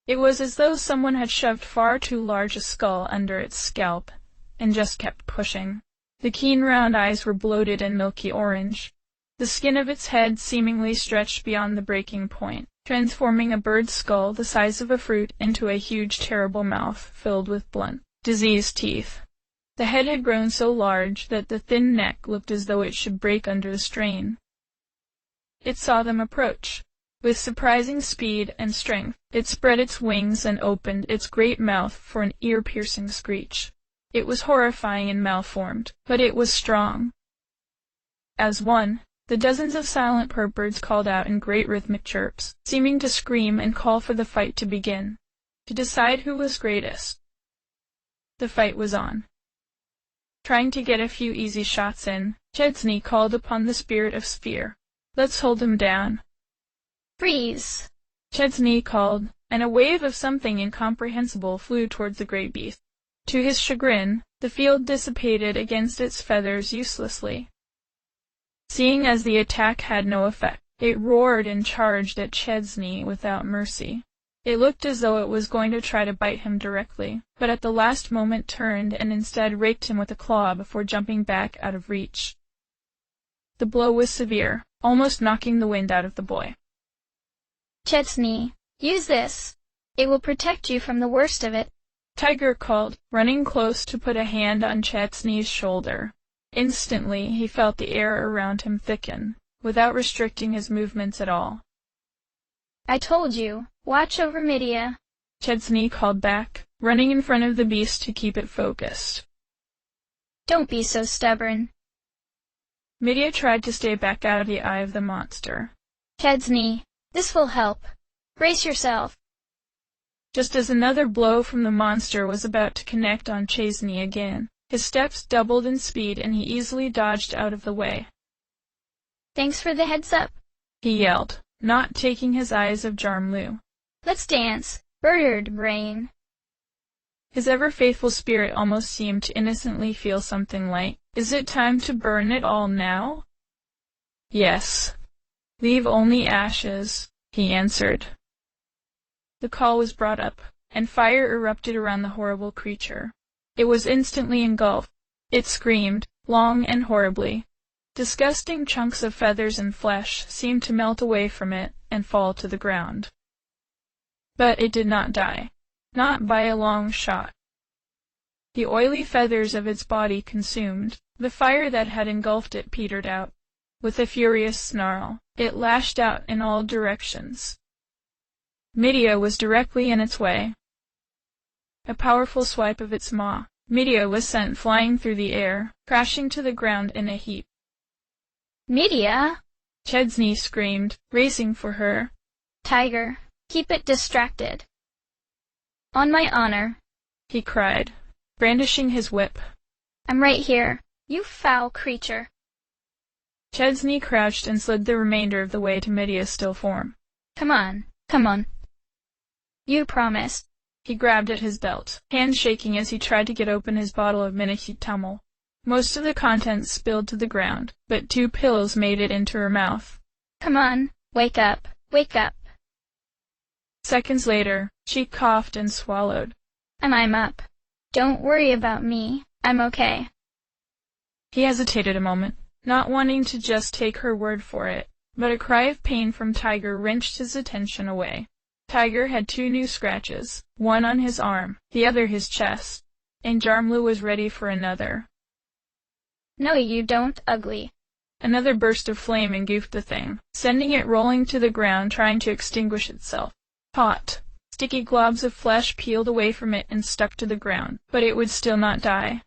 It was as though someone had shoved far too large a skull under its scalp, and just kept pushing. The keen round eyes were bloated and milky orange. The skin of its head seemingly stretched beyond the breaking point, transforming a bird's skull the size of a fruit into a huge terrible mouth filled with blunt, diseased teeth. The head had grown so large that the thin neck looked as though it should break under the strain. It saw them approach. With surprising speed and strength, it spread its wings and opened its great mouth for an ear-piercing screech. It was horrifying and malformed, but it was strong. As one, the dozens of silent birds called out in great rhythmic chirps, seeming to scream and call for the fight to begin, to decide who was greatest. The fight was on. Trying to get a few easy shots in, Chesney called upon the spirit of Sphere. Let's hold him down. Freeze! Chesney called, and a wave of something incomprehensible flew towards the great beast. To his chagrin, the field dissipated against its feathers uselessly. Seeing as the attack had no effect, it roared and charged at Chesney without mercy. It looked as though it was going to try to bite him directly, but at the last moment turned and instead raked him with a claw before jumping back out of reach. The blow was severe, almost knocking the wind out of the boy. Chesney, use this. It will protect you from the worst of it. Tiger called, running close to put a hand on Chesney's shoulder. Instantly he felt the air around him thicken, without restricting his movements at all. I told you, watch over Midia. Chesney called back, running in front of the beast to keep it focused. Don't be so stubborn. Midia tried to stay back out of the eye of the monster. Chesney, this will help. Brace yourself. Just as another blow from the monster was about to connect on Chesney again, his steps doubled in speed and he easily dodged out of the way. Thanks for the heads up, he yelled, not taking his eyes of Jarmlu. Let's dance, bird brain. His ever-faithful spirit almost seemed to innocently feel something like, is it time to burn it all now? Yes. Leave only ashes, he answered. The call was brought up, and fire erupted around the horrible creature. It was instantly engulfed. It screamed, long and horribly. Disgusting chunks of feathers and flesh seemed to melt away from it and fall to the ground. But it did not die. Not by a long shot. The oily feathers of its body consumed, the fire that had engulfed it petered out. With a furious snarl, it lashed out in all directions. Midia was directly in its way. A powerful swipe of its maw. Medea was sent flying through the air, crashing to the ground in a heap. Medea! Chesney screamed, racing for her. Tiger, keep it distracted. On my honor, He cried, brandishing his whip. I'm right here, you foul creature. Chesney crouched and slid the remainder of the way to Medea's still form. Come on, come on. You promised. He grabbed at his belt, hands shaking as he tried to get open his bottle of Minihitamol. Most of the contents spilled to the ground, but 2 pills made it into her mouth. Come on, wake up, wake up. Seconds later, she coughed and swallowed. I'm up. Don't worry about me, I'm okay. He hesitated a moment, not wanting to just take her word for it, but a cry of pain from Tiger wrenched his attention away. Tiger had 2 new scratches, one on his arm, the other his chest, and Jarmlu was ready for another. No you don't, ugly. Another burst of flame engulfed the thing, sending it rolling to the ground trying to extinguish itself. Hot, sticky globs of flesh peeled away from it and stuck to the ground, but it would still not die.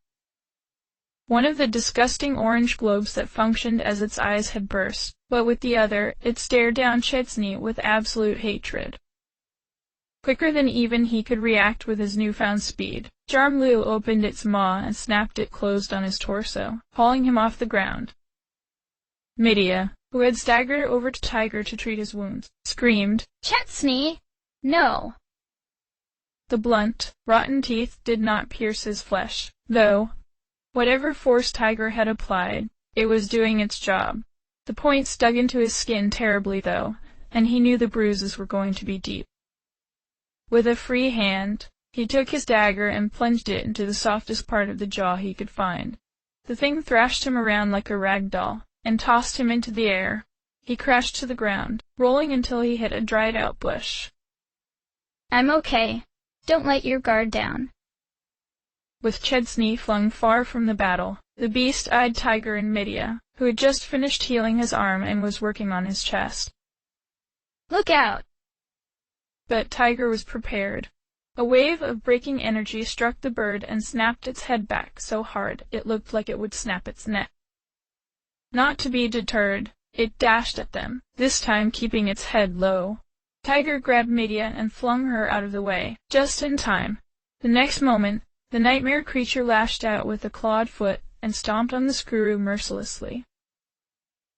One of the disgusting orange globes that functioned as its eyes had burst, but with the other, it stared down Chesney with absolute hatred. Quicker than even he could react with his newfound speed, Jarmlu opened its maw and snapped it closed on his torso, hauling him off the ground. Medea, who had staggered over to Tiger to treat his wounds, screamed, Chesney! No! The blunt, rotten teeth did not pierce his flesh, though, whatever force Tiger had applied, it was doing its job. The points dug into his skin terribly, though, and he knew the bruises were going to be deep. With a free hand, he took his dagger and plunged it into the softest part of the jaw he could find. The thing thrashed him around like a rag doll, and tossed him into the air. He crashed to the ground, rolling until he hit a dried-out bush. I'm okay. Don't let your guard down. With Chesney flung far from the battle, the beast eyed Tiger and Medea, who had just finished healing his arm and was working on his chest. Look out! But Tiger was prepared. A wave of breaking energy struck the bird and snapped its head back so hard it looked like it would snap its neck. Not to be deterred, it dashed at them, this time keeping its head low. Tiger grabbed Medea and flung her out of the way, just in time. The next moment, the nightmare creature lashed out with a clawed foot and stomped on the screw mercilessly.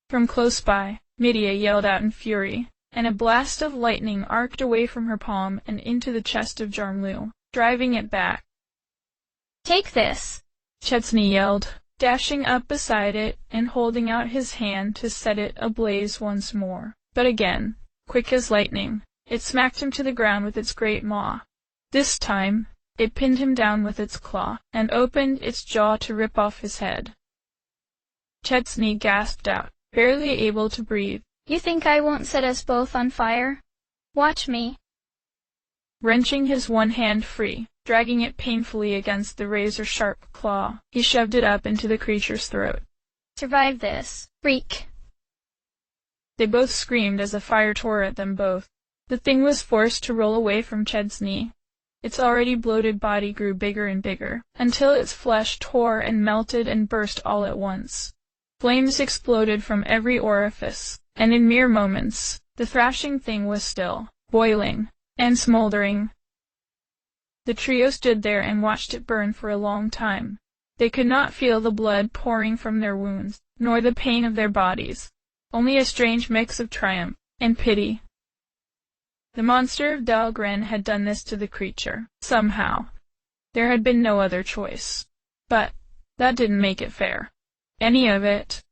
From close by, Medea yelled out in fury, and a blast of lightning arced away from her palm and into the chest of Jarmlu, driving it back. Take this! Chesney yelled, dashing up beside it and holding out his hand to set it ablaze once more. But again, quick as lightning, it smacked him to the ground with its great maw. This time, it pinned him down with its claw, and opened its jaw to rip off his head. Chesney gasped out, barely able to breathe. You think I won't set us both on fire? Watch me. Wrenching his one hand free, dragging it painfully against the razor-sharp claw, he shoved it up into the creature's throat. Survive this, freak. They both screamed as the fire tore at them both. The thing was forced to roll away from Chesney. Its already bloated body grew bigger and bigger, until its flesh tore and melted and burst all at once. Flames exploded from every orifice, and in mere moments, the thrashing thing was still, boiling, and smoldering. The trio stood there and watched it burn for a long time. They could not feel the blood pouring from their wounds, nor the pain of their bodies, only a strange mix of triumph and pity. The monster of Dahlgren had done this to the creature, somehow. There had been no other choice. But that didn't make it fair. Any of it.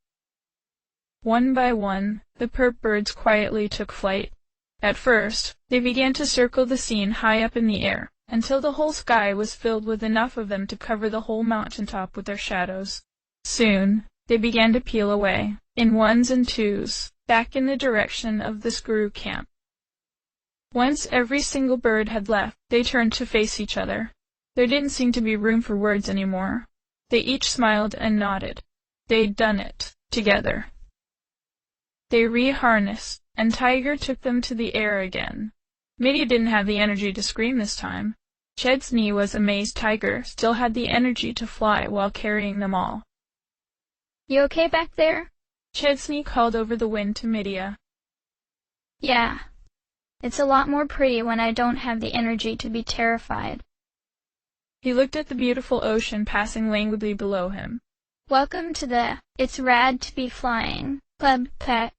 One by one, the perp birds quietly took flight. At first, they began to circle the scene high up in the air, until the whole sky was filled with enough of them to cover the whole mountaintop with their shadows. Soon, they began to peel away, in ones and twos, back in the direction of the Skuru camp. Once every single bird had left, they turned to face each other. There didn't seem to be room for words anymore. They each smiled and nodded. They'd done it, together. They reharnessed, and Tiger took them to the air again. Medea didn't have the energy to scream this time. Chesney was amazed Tiger still had the energy to fly while carrying them all. You okay back there? Chesney called over the wind to Medea. Yeah. It's a lot more pretty when I don't have the energy to be terrified. He looked at the beautiful ocean passing languidly below him. Welcome to the It's Rad to Be Flying Club, pet.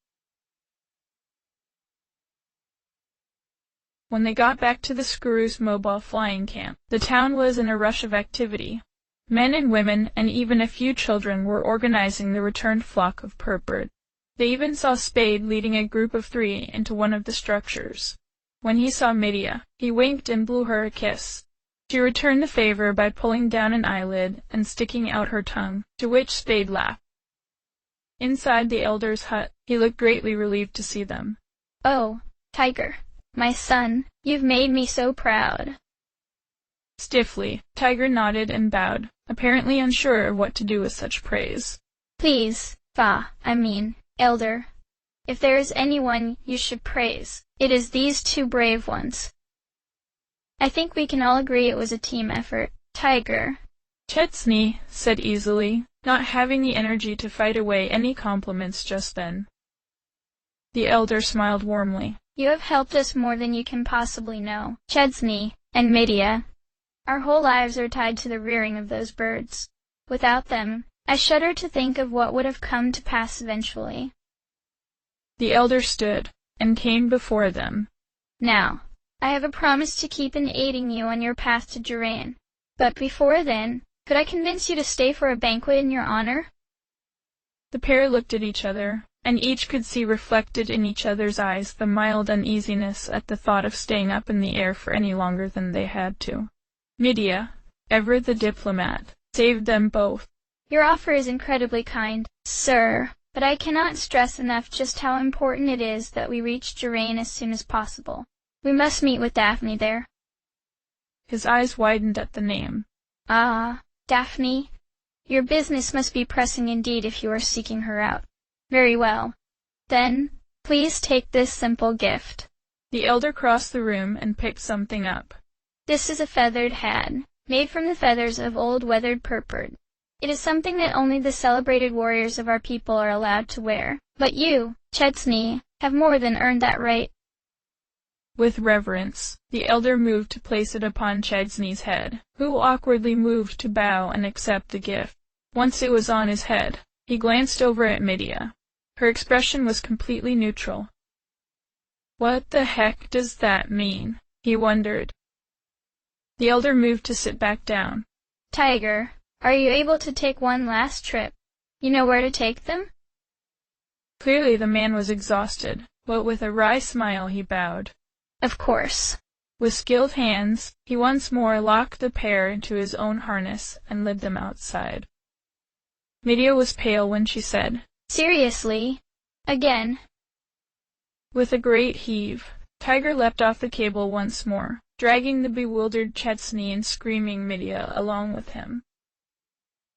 When they got back to the Screws mobile flying camp, the town was in a rush of activity. Men and women, and even a few children, were organizing the returned flock of Purpurd. They even saw Spade leading a group of 3 into one of the structures. When he saw Medea, he winked and blew her a kiss. She returned the favor by pulling down an eyelid and sticking out her tongue, to which Spade laughed. Inside the elder's hut, he looked greatly relieved to see them. Oh, Tiger, my son, you've made me so proud. Stiffly, Tiger nodded and bowed, apparently unsure of what to do with such praise. Please, Elder, if there is anyone you should praise, it is these 2 brave ones. I think we can all agree it was a team effort, Tiger. Chesney said easily, not having the energy to fight away any compliments just then. The elder smiled warmly. You have helped us more than you can possibly know, Chesney and Medea. Our whole lives are tied to the rearing of those birds. Without them, I shudder to think of what would have come to pass eventually. The elder stood, and came before them. Now, I have a promise to keep in aiding you on your path to Geraint. But before then, could I convince you to stay for a banquet in your honor? The pair looked at each other, and each could see reflected in each other's eyes the mild uneasiness at the thought of staying up in the air for any longer than they had to. Medea, ever the diplomat, saved them both. Your offer is incredibly kind, sir, but I cannot stress enough just how important it is that we reach Geraint as soon as possible. We must meet with Daphne there. His eyes widened at the name. Ah, Daphne. Your business must be pressing indeed if you are seeking her out. Very well. Then, please take this simple gift. The elder crossed the room and picked something up. This is a feathered hat, made from the feathers of old weathered Purpurd. It is something that only the celebrated warriors of our people are allowed to wear. But you, Chesney, have more than earned that right. With reverence, the elder moved to place it upon Chesney's head, who awkwardly moved to bow and accept the gift. Once it was on his head, he glanced over at Medea. Her expression was completely neutral. What the heck does that mean? He wondered. The elder moved to sit back down. Tiger, are you able to take one last trip? You know where to take them? Clearly the man was exhausted, but with a wry smile he bowed. Of course. With skilled hands, he once more locked the pair into his own harness and led them outside. Medea was pale when she said, Seriously? Again? With a great heave, Tiger leapt off the cable once more, dragging the bewildered Chesney and screaming Medea along with him.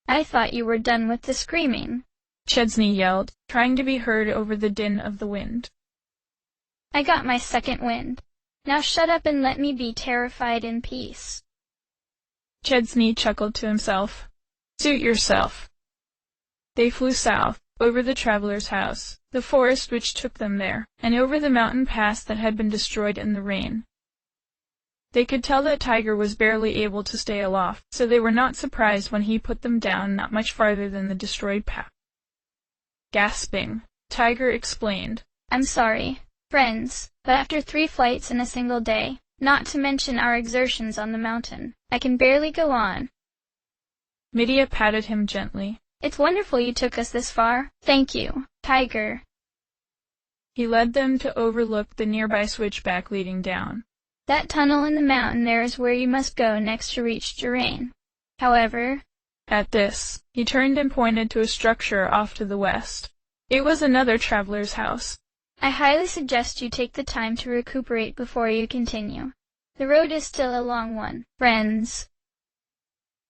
I thought you were done with the screaming, Chesney yelled, trying to be heard over the din of the wind. I got my second wind. Now shut up and let me be terrified in peace. Chesney chuckled to himself. Suit yourself. They flew south, over the traveler's house, the forest which took them there, and over the mountain pass that had been destroyed in the rain. They could tell that Tiger was barely able to stay aloft, so they were not surprised when he put them down not much farther than the destroyed path. Gasping, Tiger explained, I'm sorry, friends, but after 3 flights in a single day, not to mention our exertions on the mountain, I can barely go on. Medea patted him gently. It's wonderful you took us this far. Thank you, Tiger. He led them to overlook the nearby switchback leading down. That tunnel in the mountain there is where you must go next to reach Geraint. However... At this, he turned and pointed to a structure off to the west. It was another traveler's house. I highly suggest you take the time to recuperate before you continue. The road is still a long one, friends.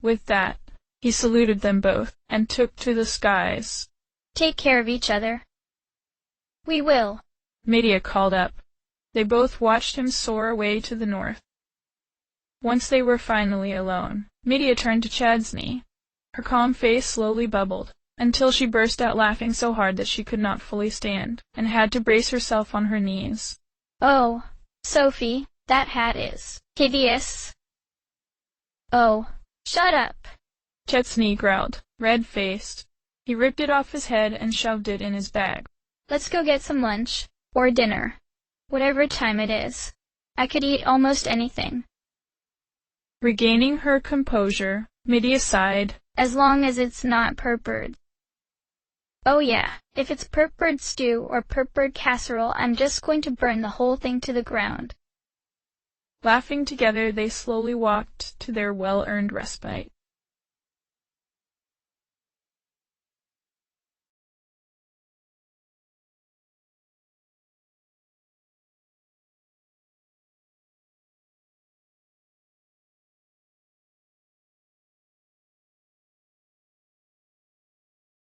With that, he saluted them both, and took to the skies. Take care of each other. We will, Medea called up. They both watched him soar away to the north. Once they were finally alone, Medea turned to Chadsney. Her calm face slowly bubbled, until she burst out laughing so hard that she could not fully stand, and had to brace herself on her knees. Oh, Sophie, that hat is hideous. Oh, shut up! Chadsney growled, red-faced. He ripped it off his head and shoved it in his bag. Let's go get some lunch, or dinner. Whatever time it is. I could eat almost anything. Regaining her composure, Medea sighed. As long as it's not purpured. Oh yeah, if it's purpured stew or purpured casserole, I'm just going to burn the whole thing to the ground. Laughing together, they slowly walked to their well-earned respite.